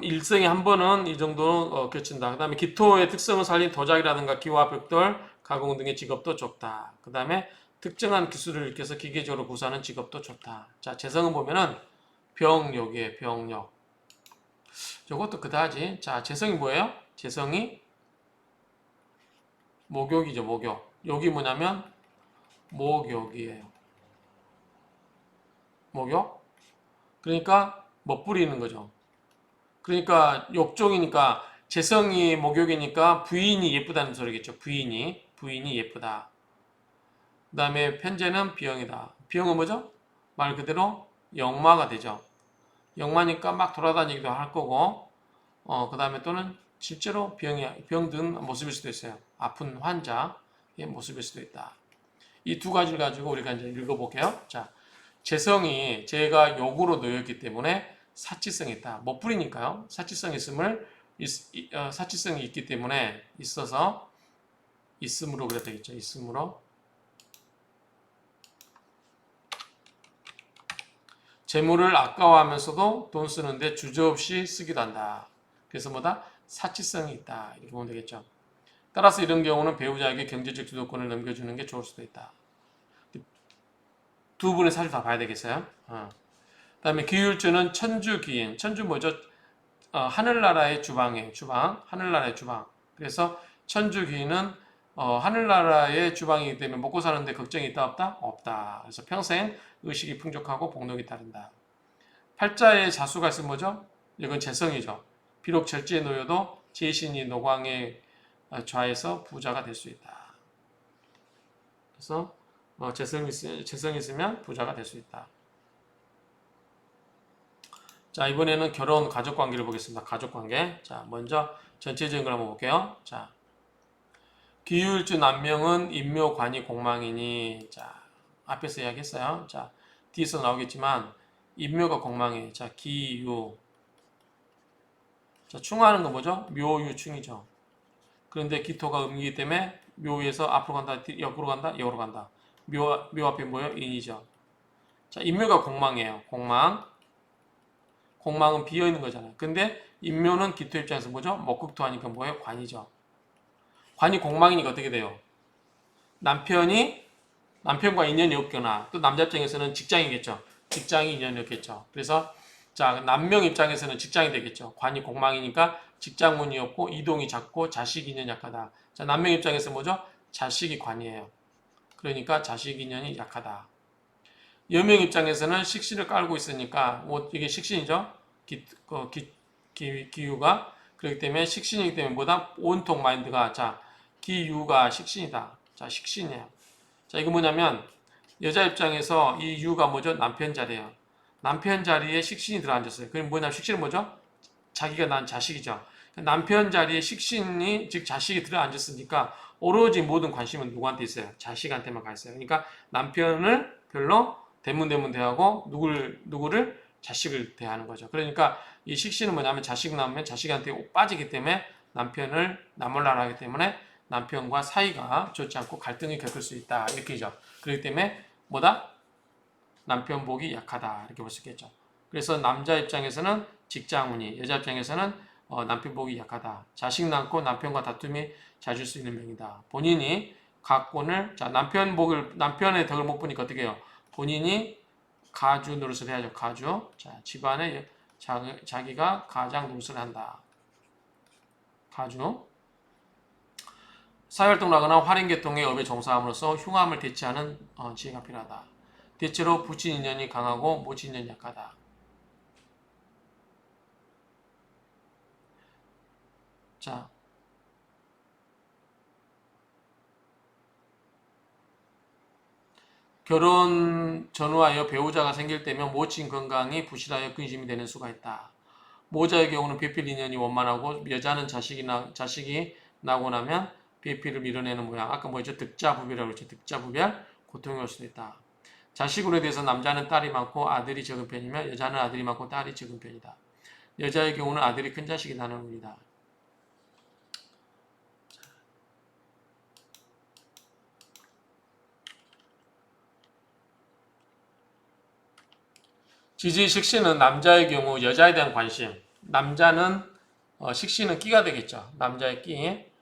일생에 한 번은 이 정도 겹친다. 그 다음에 기토의 특성을 살린 도자기라든가 기와 벽돌, 가공 등의 직업도 좋다. 그 다음에 특정한 기술을 익혀서 기계적으로 구사하는 직업도 좋다. 자, 재성은 보면은 병력이에요. 병력. 저것도 그다지. 자, 재성이 뭐예요? 재성이 목욕이죠. 목욕. 여기 뭐냐면 목욕이에요. 목욕. 그러니까 멋부리는 거죠. 그러니까 욕종이니까 재성이 목욕이니까 부인이 예쁘다는 소리겠죠. 부인이 예쁘다. 그 다음에 편제는 비형이다. 비형은 뭐죠? 말 그대로 역마가 되죠. 역마니까 막 돌아다니기도 할 거고, 그 다음에 또는 실제로 병든 모습일 수도 있어요. 아픈 환자의 모습일 수도 있다. 이 두 가지를 가지고 우리가 이제 읽어볼게요. 자, 재성이 제가 욕으로 놓였기 때문에 사치성이 있다. 멋부리니까요. 사치성이 있기 때문에 있음으로 그래 되겠죠. 있음으로. 재물을 아까워하면서도 돈 쓰는데 주저없이 쓰기도 한다. 그래서 뭐다? 사치성이 있다. 이렇게 보면 되겠죠. 따라서 이런 경우는 배우자에게 경제적 주도권을 넘겨주는 게 좋을 수도 있다. 두 분의 사실 다 봐야 되겠어요. 그 다음에 기울주는 천주기인. 천주 뭐죠? 하늘나라의 주방이에요. 주방. 하늘나라의 주방. 그래서 천주기인은 하늘나라의 주방이기 때문에 먹고 사는데 걱정이 있다 없다? 없다. 그래서 평생 의식이 풍족하고 복록이 따른다. 팔자의 자수가 있으면 뭐죠? 이건 재성이죠. 비록 절제에 놓여도 제신이 노광에 좌해서 부자가 될 수 있다. 그래서 재성이 있으면 부자가 될 수 있다. 자, 이번에는 결혼 가족 관계를 보겠습니다. 가족 관계. 자, 먼저 전체적인 걸 한번 볼게요. 자, 기율주 남명은 인묘 관이 공망이니. 자, 앞에서 이야기했어요. 자, 뒤에서 나오겠지만 인묘가 공망이에요. 자, 기유. 자, 충하는 건 뭐죠? 묘유충이죠. 그런데 기토가 음이기 때문에 묘에서 앞으로 간다, 옆으로 간다, 역으로 간다. 묘 앞에 뭐예요? 인이죠. 자, 인묘가 공망이에요. 공망. 공망은 비어있는 거잖아요. 근데 인묘는 기토 입장에서 뭐죠? 목극토 하니까 뭐예요? 관이죠. 관이 공망이니까 어떻게 돼요? 남편과 인연이 없거나 또 남자 입장에서는 직장이겠죠. 직장이 인연이 없겠죠. 그래서 자, 남명 입장에서는 직장이 되겠죠. 관이 공망이니까 직장문이 없고 이동이 작고 자식 인연이 약하다. 자, 남명 입장에서 뭐죠? 자식이 관이에요. 그러니까 자식 인연이 약하다. 여명 입장에서는 식신을 깔고 있으니까 뭐 이게 식신이죠. 기유가 그렇기 때문에 식신이기 때문에 뭐다? 온통 마인드가 자 기유가 식신이다. 자 식신이에요. 자 이거 뭐냐면 여자 입장에서 이 유가 뭐죠? 남편 자리예요. 남편 자리에 식신이 들어앉았어요. 그럼 뭐냐면 식신은 뭐죠? 자기가 낳은 자식이죠. 남편 자리에 식신이 즉 자식이 들어앉았으니까 오로지 모든 관심은 누구한테 있어요? 자식한테만 가 있어요. 그러니까 남편을 별로 대문 대하고 누구를 자식을 대하는 거죠. 그러니까 이 식신은 뭐냐면 자식 낳으면 자식한테 빠지기 때문에 남편을 나몰라라 하기 때문에 남편과 사이가 좋지 않고 갈등을 겪을 수 있다. 이렇게죠. 그렇기 때문에 뭐다? 남편 복이 약하다. 이렇게 볼 수 있겠죠. 그래서 남자 입장에서는 직장운이, 여자 입장에서는 남편 복이 약하다. 자식 낳고 남편과 다툼이 잦을 수 있는 병이다. 본인이 가권을 자 남편의 덕을 못 보니까 어떻게 해요? 본인이 가주 노릇을 해야죠. 가주. 자, 집안에 자기가 가장 노릇을 한다. 가주. 사회활동을 하거나 활인계통의 업에 종사함으로써 흉함을 대체하는 지혜가 필요하다. 대체로 부친 인연이 강하고 모친 인연이 약하다. 자, 결혼 전후하여 배우자가 생길 때면 모친 건강이 부실하여 근심이 되는 수가 있다. 모자의 경우는 배필 인연이 원만하고 여자는 자식이 나고 나면 배필을 밀어내는 모양. 아까 뭐였죠? 득자부별이라고 그랬죠. 득자부별 고통이 올 수도 있다. 자식으로 대해서 남자는 딸이 많고 아들이 적은 편이며 여자는 아들이 많고 딸이 적은 편이다. 여자의 경우는 아들이 큰 자식이 나는 운이다. 지지 식신은 남자의 경우 여자에 대한 관심. 남자는 식신은 끼가 되겠죠. 남자의 끼.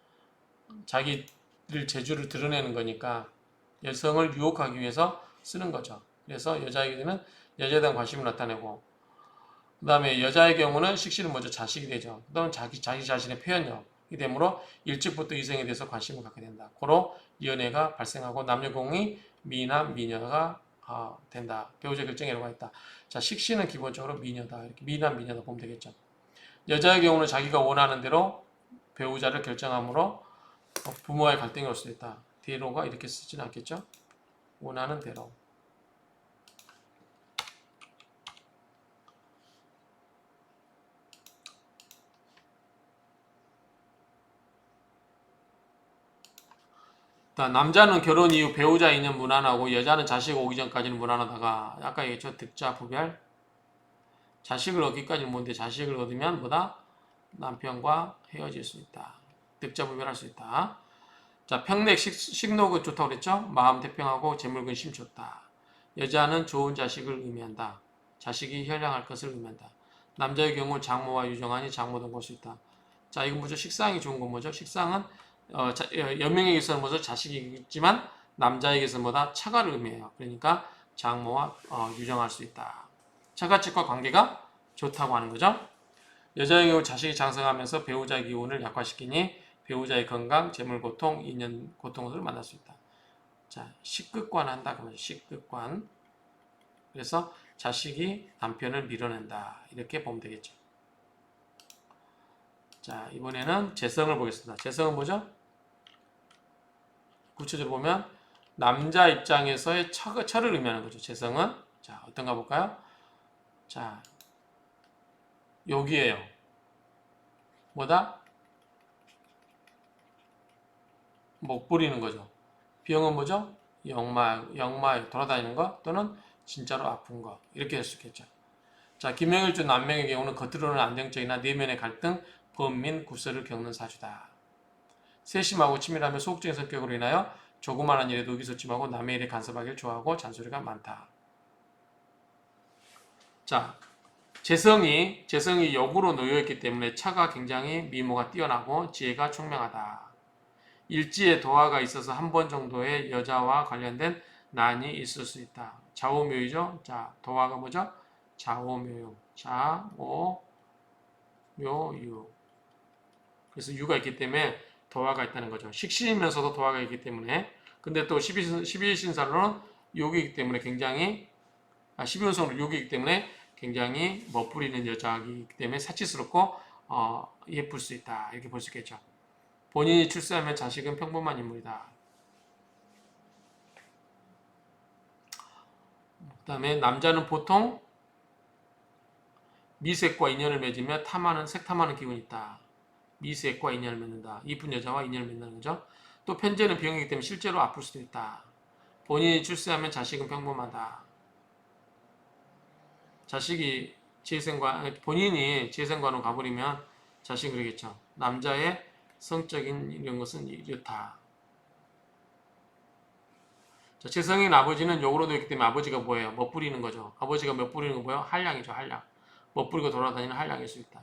자기를 재주를 드러내는 거니까 여성을 유혹하기 위해서 쓰는 거죠. 그래서 여자에게는 여자에 대한 관심을 나타내고, 그 다음에 여자의 경우는 식신은 먼저 자식이 되죠. 그 다음에 자기 자신의 표현력이 되므로 일찍부터 이성에 대해서 관심을 갖게 된다. 고로 연애가 발생하고 남녀공이 미남, 미녀가 된다. 배우자 결정이라고 했다. 자, 식신은 기본적으로 미녀다. 이렇게 미남, 미녀다 보면 되겠죠. 여자의 경우는 자기가 원하는 대로 배우자를 결정함으로 부모와의 갈등이 올 수 있다. 대로가 이렇게 쓰지는 않겠죠? 원하는 대로. 남자는 결혼 이후 배우자 인연 무난하고 여자는 자식 오기 전까지는 무난하다가 아까 얘기했죠. 득자 부별. 자식을 얻기까지는 뭔데 자식을 얻으면 뭐다? 남편과 헤어질 수 있다. 득자 부별할 수 있다. 자, 평렉 식록은 좋다고 그랬죠? 마음 태평하고 재물근 심 좋다. 여자는 좋은 자식을 의미한다. 자식이 현량할 것을 의미한다. 남자의 경우 장모와 유정하니 장모도 볼 수 있다. 자, 이건 뭐죠? 식상이 좋은 건 뭐죠? 식상은 여명에게서는 뭐죠? 자식이 있지만 남자에게서는 뭐다? 처가를 의미해요. 그러니까 장모와 유정할 수 있다. 처가집과 관계가 좋다고 하는 거죠. 여자의 경우 자식이 장성하면서 배우자의 기운을 약화시키니 배우자의 건강, 재물고통, 인연 고통을 만날 수 있다. 자, 식극관 한다. 그러면 식극관. 그래서 자식이 남편을 밀어낸다. 이렇게 보면 되겠죠. 자, 이번에는 재성을 보겠습니다. 재성은 뭐죠? 구체적으로 보면 남자 입장에서의 처를 의미하는 거죠. 재성은. 자, 어떤가 볼까요? 자, 여기에요. 뭐다? 목 부리는 거죠. 병은 뭐죠? 역마에 돌아다니는 거 또는 진짜로 아픈 거 이렇게 할 수 있겠죠. 자, 김명일주 남명의 경우는 겉으로는 안정적이나 내면의 갈등, 번민, 구설을 겪는 사주다. 세심하고 치밀하며 소극적인 성격으로 인하여 조그마한 일에도 의기소침하고 남의 일에 간섭하기를 좋아하고 잔소리가 많다. 자, 재성이 역으로 놓여있기 때문에 차가 굉장히 미모가 뛰어나고 지혜가 총명하다. 일지에 도화가 있어서 한 번 정도의 여자와 관련된 난이 있을 수 있다. 좌오묘유죠. 자, 도화가 뭐죠? 좌오묘유. 좌오묘유. 그래서 유가 있기 때문에 도화가 있다는 거죠. 식신이면서도 도화가 있기 때문에. 근데 또 12신사로는 욕이기 때문에 굉장히 12운성으로 욕이기 때문에 굉장히 멋부리는 여자이기 때문에 사치스럽고 예쁠 수 있다. 이렇게 볼 수 있겠죠. 본인이 출세하면 자식은 평범한 인물이다. 그 다음에 남자는 보통 미색과 인연을 맺으며 색탐하는 기운이 있다. 미색과 인연을 맺는다. 이쁜 여자와 인연을 맺는 거죠. 또 편재는 병이기 때문에 실제로 아플 수도 있다. 본인이 출세하면 자식은 평범하다. 본인이 재생관으로 가버리면 자식은 그러겠죠. 남자의 성적인 이런 것은 이렇다. 자, 재성인 아버지는 욕으로 되어 있기 때문에 아버지가 뭐예요? 멋부리는 거죠. 아버지가 멋부리는 건 뭐예요? 한량이죠. 한량. 멋부리고 돌아다니는 한량일 수 있다.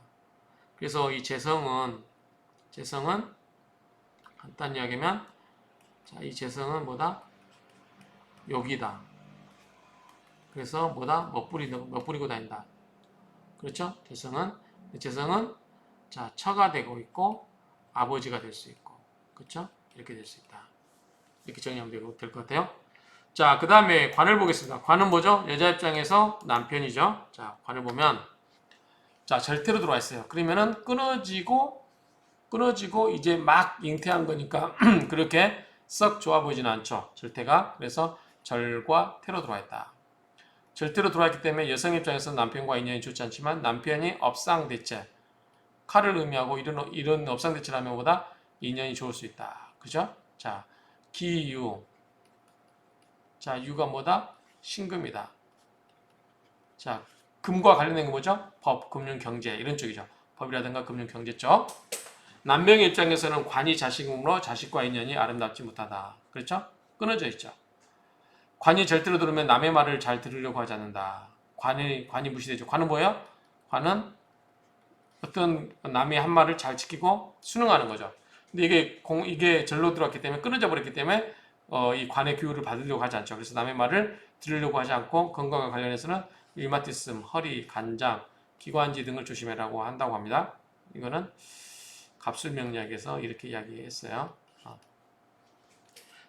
그래서 이 재성은 간단히 이야기하면 자, 이 재성은 뭐다? 욕이다. 그래서 뭐다? 멋부리고 다닌다. 그렇죠? 재성은 자, 처가 되고 있고 아버지가 될 수 있고. 그렇죠? 이렇게 될 수 있다. 이렇게 정리하면 될 것 같아요. 자, 그 다음에 관을 보겠습니다. 관은 뭐죠? 여자 입장에서 남편이죠. 자, 관을 보면 자, 절대로 들어와 있어요. 그러면은 끊어지고 이제 막 잉태한 거니까 그렇게 썩 좋아 보이지는 않죠. 절대가. 그래서 절과 태로 들어와 있다. 절대로 들어와 있기 때문에 여성 입장에서는 남편과 인연이 좋지 않지만 남편이 업상대체, 칼을 의미하고 이런 업상대체를 하면 보다 인연이 좋을 수 있다. 그죠? 자, 기유. 자, 유가 뭐다? 신금이다. 자, 금과 관련된 게 뭐죠? 법, 금융, 경제 이런 쪽이죠. 법이라든가 금융, 경제 쪽. 남명의 입장에서는 관이 자식이므로 자식과 인연이 아름답지 못하다. 그렇죠? 끊어져 있죠. 관이 절대로 들으면 남의 말을 잘 들으려고 하지 않는다. 관이 무시되죠. 관은 뭐예요? 관은 어떤 남의 한 말을 잘 지키고 순응하는 거죠. 근데 이게 절로 들어왔기 때문에 끊어져 버렸기 때문에 이 관의 교육을 받으려고 하지 않죠. 그래서 남의 말을 들으려고 하지 않고 건강과 관련해서는 류마티즘, 허리, 간장, 기관지 등을 조심해라고 한다고 합니다. 이거는 갑술명리학에서 이렇게 이야기했어요.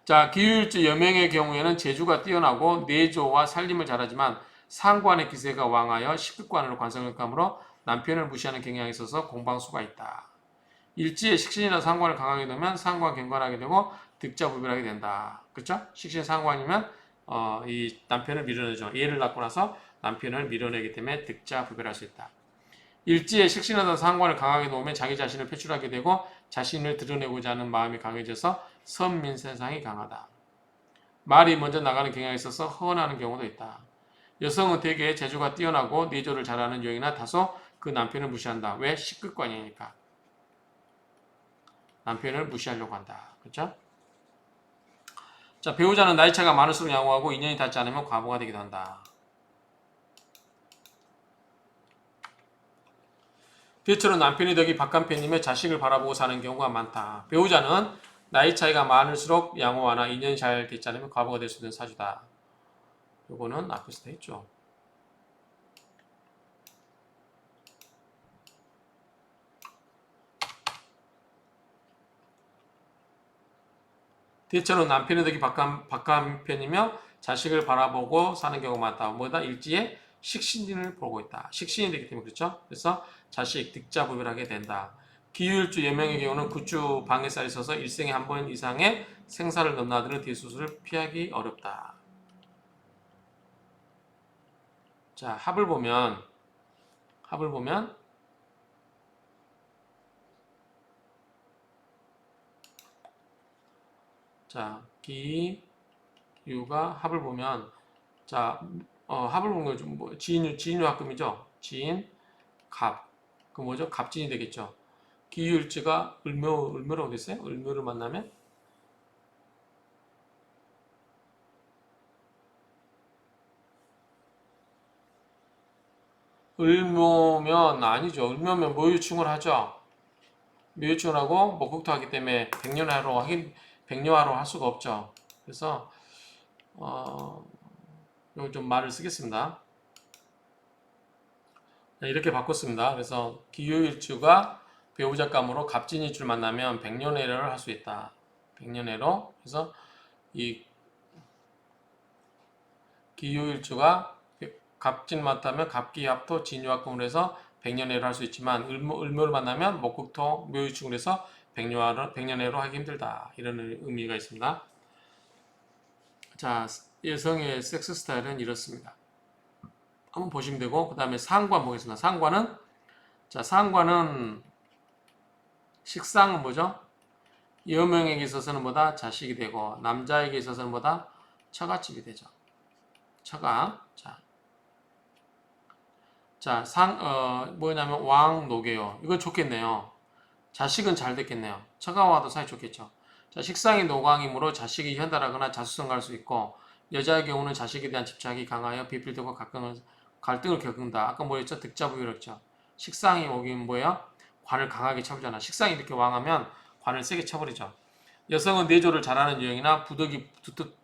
자, 기후일주 여명의 경우에는 재주가 뛰어나고 내조와 살림을 잘하지만 상관의 기세가 왕하여 식극관으로 관성을 감으로 남편을 무시하는 경향이 있어서 공방수가 있다. 일지에 식신이나 상관을 강하게 두면 상관 경관하게 되고 득자부별하게 된다. 그렇죠? 식신 상관이면 이 남편을 밀어내죠. 얘를 낳고 나서 남편을 밀어내기 때문에 득자부별할 수 있다. 일지에 식신하던 상관을 강하게 놓으면 자기 자신을 표출하게 되고 자신을 드러내고자 하는 마음이 강해져서 선민세상이 강하다. 말이 먼저 나가는 경향이 있어서 허언하는 경우도 있다. 여성은 대개 재주가 뛰어나고 내조를 잘하는 여인이나 다소 그 남편을 무시한다. 왜? 식극관이니까. 남편을 무시하려고 한다. 그렇죠? 자, 배우자는 나이 차가 많을수록 양호하고 인연이 닿지 않으면 과부가 되기도 한다. 대체로 남편이 덕이 박간편님의 자식을 바라보고 사는 경우가 많다. 배우자는 나이 차이가 많을수록 양호하나 인연이 잘 되지 않으면 과부가 될 수 있는 사주다. 요거는 앞에서 다 했죠. 대체로 남편의 덕이 박간편이며 자식을 바라보고 사는 경우가 많다. 뭐다? 일지에 식신을 보고 있다. 식신이 되기 때문에 그렇죠. 그래서 자식, 득자부별하게 된다. 기유일주 여명의 경우는 구주 방해살이 있어서 일생에 한 번 이상의 생사를 넘나드는 대수술을 피하기 어렵다. 자, 합을 보면 자, 기유가 합을 보면 자, 합을 보면 좀 뭐 지인유 합금이죠. 지인 갑. 그 뭐죠? 갑진이 되겠죠. 기유일주가 을묘라고 됐어요? 을묘를 만나면 을묘면 아니죠. 을묘면 모유충을 하죠. 모유충을 하고 목국토 하기 때문에 백년화로 할 수가 없죠. 그래서 이거 좀 말을 쓰겠습니다. 이렇게 바꿨습니다. 그래서 기유일주가 배우자감으로 갑진일주를 만나면 백년해를 할 수 있다. 백년해로. 그래서 이 기유일주가 갑진 맞다면 갑기합토 진유합금을 해서 백년해로 할 수 있지만 을묘를 만나면 목국토 묘유충을 해서 백년해로 하기 힘들다. 이런 의미가 있습니다. 자, 여성의 섹스 스타일은 이렇습니다. 한번 보시면 되고 그 다음에 상관 보겠습니다. 상관은 식상은 뭐죠? 여명에게 있어서는 뭐다? 자식이 되고 남자에게 있어서는 뭐다? 처가집이 되죠. 처가. 뭐냐면 왕노계요. 이건 좋겠네요. 자식은 잘 됐겠네요. 처가와도 사이 좋겠죠. 자, 식상이 노광이므로 자식이 현달하거나 자수성가할 수 있고 여자의 경우는 자식에 대한 집착이 강하여 비필되고 갈등을 겪는다. 아까 뭐였죠? 득자부유였죠. 식상이 오긴 뭐예요? 관을 강하게 쳐버리잖아. 식상이 이렇게 왕하면 관을 세게 쳐버리죠. 여성은 내조를 잘하는 여성이나 부덕이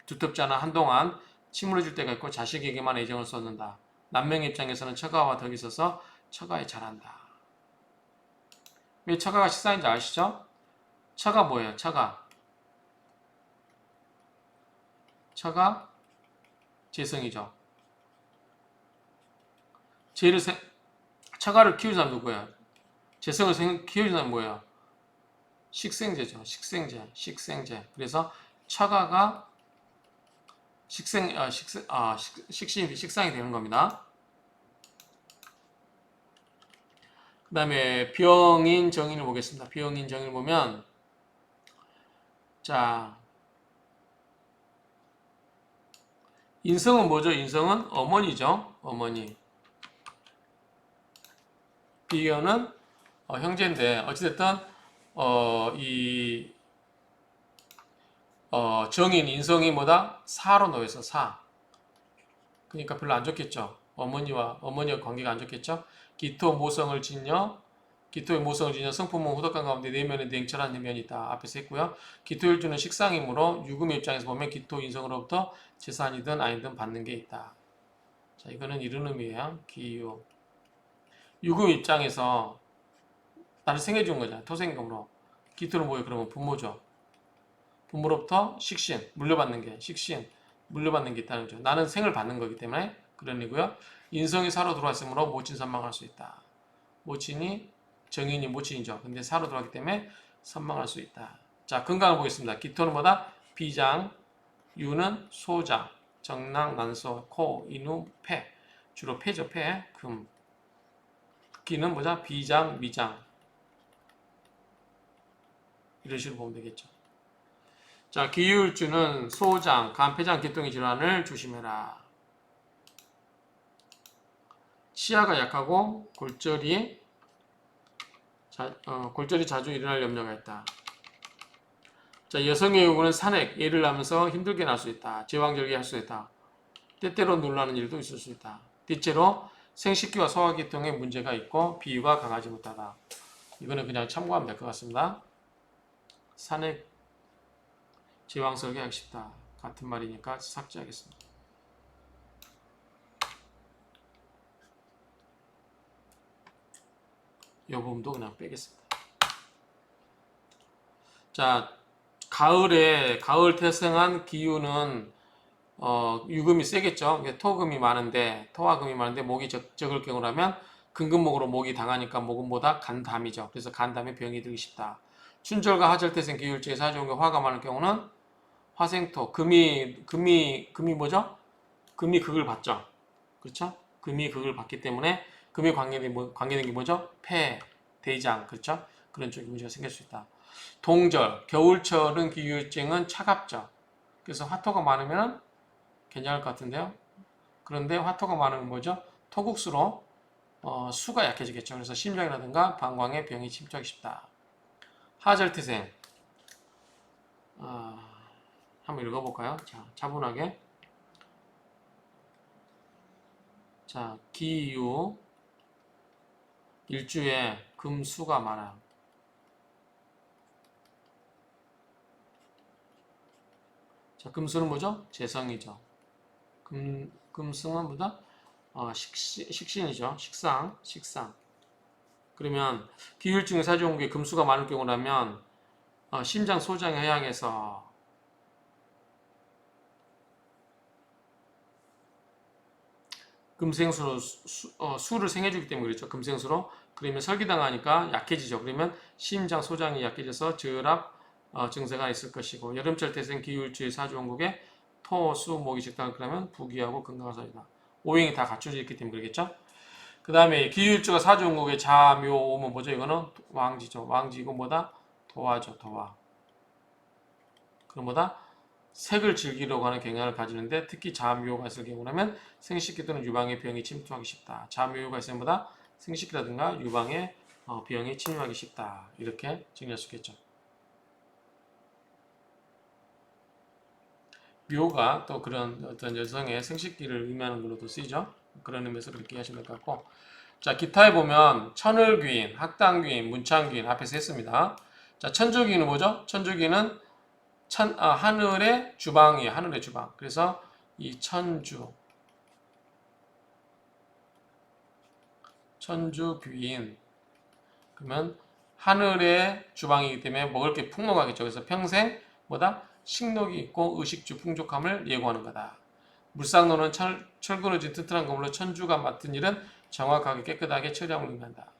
두텁지 않아 한동안 침울해질 때가 있고 자식에게만 애정을 쏟는다. 남명의 입장에서는 처가와 덕이 있어서 처가에 잘한다. 왜 처가가 식상인지 아시죠? 처가 뭐예요? 처가. 처가 재성이죠. 처가를 키우는 사람 누구야? 재성을 키우는 사람 뭐예요? 식생제죠. 식생제. 그래서 처가가 식상이 되는 겁니다. 그 다음에 병인 정인을 보겠습니다. 병인 정인을 보면 자 인성은 뭐죠? 인성은 어머니죠. 어머니. 비교는 형제인데 어찌됐든 정인 인성이 뭐다? 사로 놓여서 사. 그러니까 별로 안 좋겠죠. 어머니와 관계가 안 좋겠죠. 기토의 모성을 지녀 성품은 후덕한 가운데 내면에 냉철한 면이 있다. 앞에서 했고요. 기토일주는 식상이므로 유금의 입장에서 보면 기토 인성으로부터 재산이든 아니든 받는 게 있다. 자, 이거는 이런 의미예요. 기유. 유금 입장에서 나를 생해준 거잖아. 토생금으로. 기토는 뭐예요? 그러면 부모죠. 부모로부터 물려받는 게 있다는 거죠. 나는 생을 받는 거기 때문에 그런 의미고요. 인성이 사로 들어왔으므로 모친 선망할 수 있다. 정인이 모친이죠. 근데 사로 들어왔기 때문에 선망할 수 있다. 자, 건강을 보겠습니다. 기토는 뭐다? 비장, 유는 소장, 정낭, 난소, 코, 인후, 폐. 주로 폐죠. 폐, 금. 기는 뭐죠? 비장, 미장. 이런 식으로 보면 되겠죠. 자, 기울주는 소장, 간, 폐장, 기통의 질환을 조심해라. 치아가 약하고 골절이 자주 일어날 염려가 있다. 자, 여성의 경우는 산액, 예를 하면서 힘들게 날 수 있다. 제왕절개 할 수 있다. 때때로 놀라는 일도 있을 수 있다. 뒤째로 생식기와 소화기통에 문제가 있고 비위가 강하지 못하다. 이거는 그냥 참고하면 될 것 같습니다. 산액, 제왕절개 하기 쉽다. 같은 말이니까 삭제하겠습니다. 이 부분도 그냥 빼겠습니다. 자, 가을 태생한 기후는 유금이 세겠죠. 토금이 많은데 토와 금이 많은데 목이 적을 경우라면 금금목으로 목이 당하니까 목은보다 간담이죠. 그래서 간담에 병이 들기 쉽다. 춘절과 하절 태생 기울지에서 아주 화가 많은 경우는 화생토 금이 뭐죠? 금이 극을 받죠. 그렇죠? 금이 극을 받기 때문에 금이 관계된 게 뭐죠? 폐, 대장, 그렇죠? 그런 쪽에 문제가 생길 수 있다. 동절, 겨울철은 기후증은 차갑죠. 그래서 화토가 많으면 괜찮을 것 같은데요. 그런데 화토가 많으면 뭐죠? 토국수로 수가 약해지겠죠. 그래서 심장이라든가 방광에 병이 침투하기 쉽다. 하절태생 한번 읽어볼까요? 자, 차분하게. 자, 기유 일주에 금수가 많아요. 자, 금수는 뭐죠? 재성이죠. 금승은 뭐다? 식신이죠. 식상. 그러면 기혈증 사주온국에 금수가 많을 경우라면 심장 소장의 해양에서 금생수로 수를 생해주기 때문에 그렇죠. 금생수로. 그러면 설기당하니까 약해지죠. 그러면 심장 소장이 약해져서 저혈압 증세가 있을 것이고 여름철 태생 기울주의 사주원국에 토, 수, 목이 적당한 그러면 부귀하고 건강한 사주다. 오행이 다 갖춰져 있기 때문에 그러겠죠. 그 다음에 기울주가 사주원국에 자, 묘, 오면 뭐죠? 이거는 왕지죠. 왕지고 뭐다? 도화죠. 도화. 그럼 뭐다? 색을 즐기려고 하는 경향을 가지는데 특히 자묘가 있을 경우라면 생식기 또는 유방의 병이 침투하기 쉽다. 자묘가 있으면 보다 생식기라든가 유방의 병이 침입하기 쉽다. 이렇게 정리할 수 있겠죠. 묘가 또 그런 어떤 여성의 생식기를 의미하는 걸로도 쓰이죠. 그런 의미에서 그렇게 하시면 될 것 같고. 자, 기타에 보면 천을귀인, 학당귀인, 문창귀인 앞에서 했습니다. 자, 천주귀인은 뭐죠? 천주귀인은 하늘의 주방이에요. 하늘의 주방. 그래서 이 천주 귀인. 그러면 하늘의 주방이기 때문에 먹을 게 풍성하겠죠. 그래서 평생 뭐다? 식욕이 있고 의식주 풍족함을 예고하는 거다. 물상노는 철근어진 튼튼한 건물로 천주가 맡은 일은 정확하게 깨끗하게 처리함을 의미한다.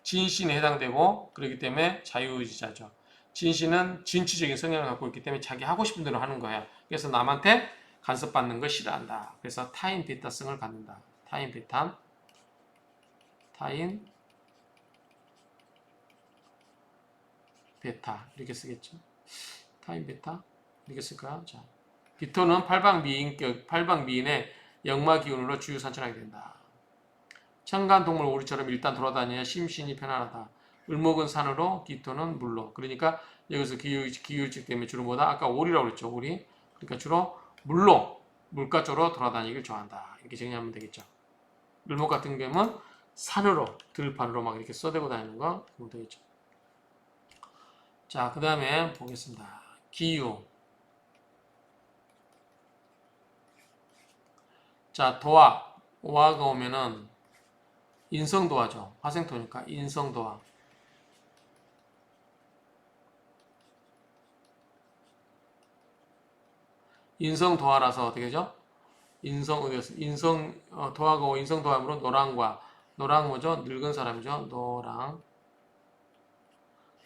진신에 해당되고 그렇기 때문에 자유의지자죠. 진신은 진취적인 성향을 갖고 있기 때문에 자기 하고 싶은 대로 하는 거야. 그래서 남한테 간섭받는 걸 싫어한다. 그래서 타인 비타성을 갖는다. 타인 비타, 타인 베타 이렇게 쓰겠죠. 타인 베타 이렇게 쓸까요? 자, 비토는 팔방미인의 역마 기운으로 주유 산천하게 된다. 청간 동물 오리처럼 일단 돌아다녀야 심신이 편안하다. 을목은 산으로, 기토는 물로. 그러니까 여기서 기울직 때문에 주로 뭐다? 아까 오리라고 그랬죠. 오리. 그러니까 주로 물로, 물가 쪽으로 돌아다니길 좋아한다. 이렇게 정리하면 되겠죠. 을목 같은 경우는 산으로, 들판으로 막 이렇게 쏘대고 다니는 거 보면 되겠죠. 자, 그 다음에 보겠습니다. 기유. 자, 도화. 오화가 오면은 인성도화죠. 화생토니까 인성도화. 인성도화라서 어떻게 되죠? 도화가 인성도화으로 노랑 뭐죠? 늙은 사람이죠.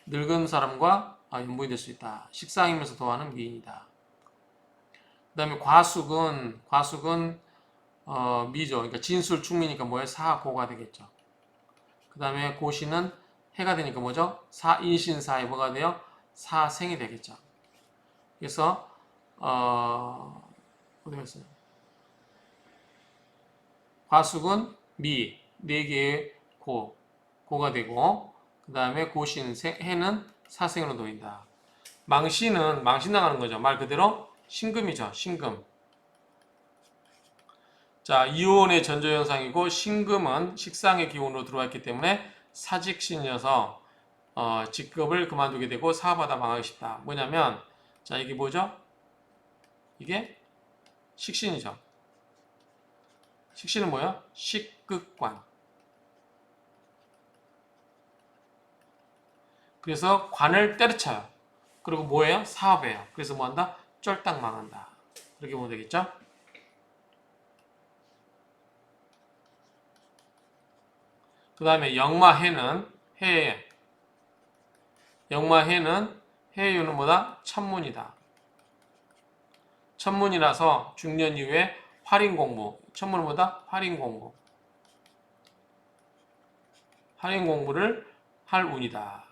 늙은 사람과 연분이 될 수 있다. 식상이면서 도화는 미인이다. 그 다음에 과숙은 미죠. 그러니까 진술 충미니까 뭐예요? 사고가 되겠죠. 그 다음에 고시는 해가 되니까 뭐죠? 인신사에 뭐가 돼요? 사생이 되겠죠. 그래서 어디 갔어요? 과숙은 미, 네 개의 고가 되고, 그 다음에 고시는 해는 사생으로 놓인다. 망신은 망신 나가는 거죠. 말 그대로 신금이죠. 신금. 자, 이혼의 전조현상이고 신금은 식상의 기운으로 들어왔기 때문에 사직신이어서 직급을 그만두게 되고 사업하다 망하기 쉽다. 뭐냐면 자, 이게 뭐죠? 이게 식신이죠. 식신은 뭐예요? 식극관. 그래서 관을 때려쳐요. 그리고 뭐예요? 사업해요. 그래서 뭐한다? 쫄딱 망한다. 그렇게 보면 되겠죠? 그 다음에 역마해는 해유는 뭐다? 천문이다. 천문이라서 중년 이후에 활인공부. 천문은 뭐다? 활인공부. 활인공부를 할 운이다.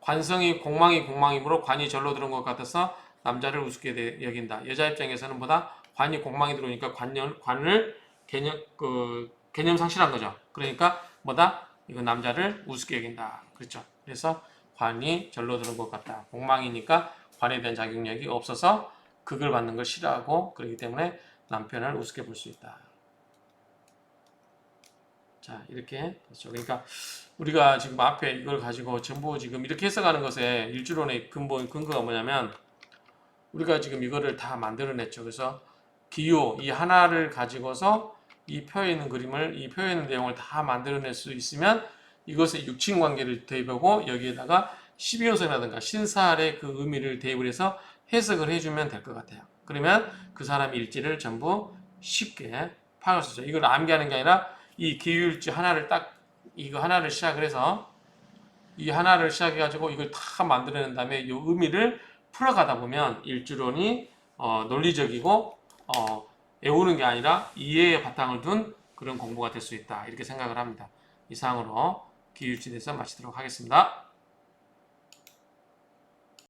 관성이 공망이므로 관이 절로 들어온 것 같아서 남자를 우습게 여긴다. 여자 입장에서는 뭐다? 관이 공망이 들어오니까 관을 개념 상실한 거죠. 그러니까 뭐다? 이거 남자를 우습게 여긴다. 그렇죠. 그래서 관이 절로 들어온 것 같다. 공망이니까 관에 대한 자격력이 없어서 극을 받는 걸 싫어하고 그렇기 때문에 남편을 우습게 볼 수 있다. 자, 이렇게 됐죠. 그러니까 우리가 지금 앞에 이걸 가지고 전부 지금 이렇게 해석하는 것에 일주론의 근거가 뭐냐면 우리가 지금 이거를 다 만들어냈죠. 그래서 기호 이 하나를 가지고서 이 표에 있는 그림을 이 표에 있는 내용을 다 만들어낼 수 있으면 이것의 육친 관계를 대입하고 여기에다가 12호선이라든가 신사의 그 의미를 대입을 해서 해석을 해주면 될 것 같아요. 그러면 그 사람의 일지를 전부 쉽게 파악할 수 있죠. 이걸 암기하는 게 아니라 이 기후일지 하나를 이거 하나를 시작을 해서 이 하나를 시작해가지고 이걸 다 만들어낸 다음에 이 의미를 풀어가다 보면 일주론이 논리적이고 외우는 게 아니라 이해의 바탕을 둔 그런 공부가 될 수 있다. 이렇게 생각을 합니다. 이상으로 기후일지에 대해서 마치도록 하겠습니다.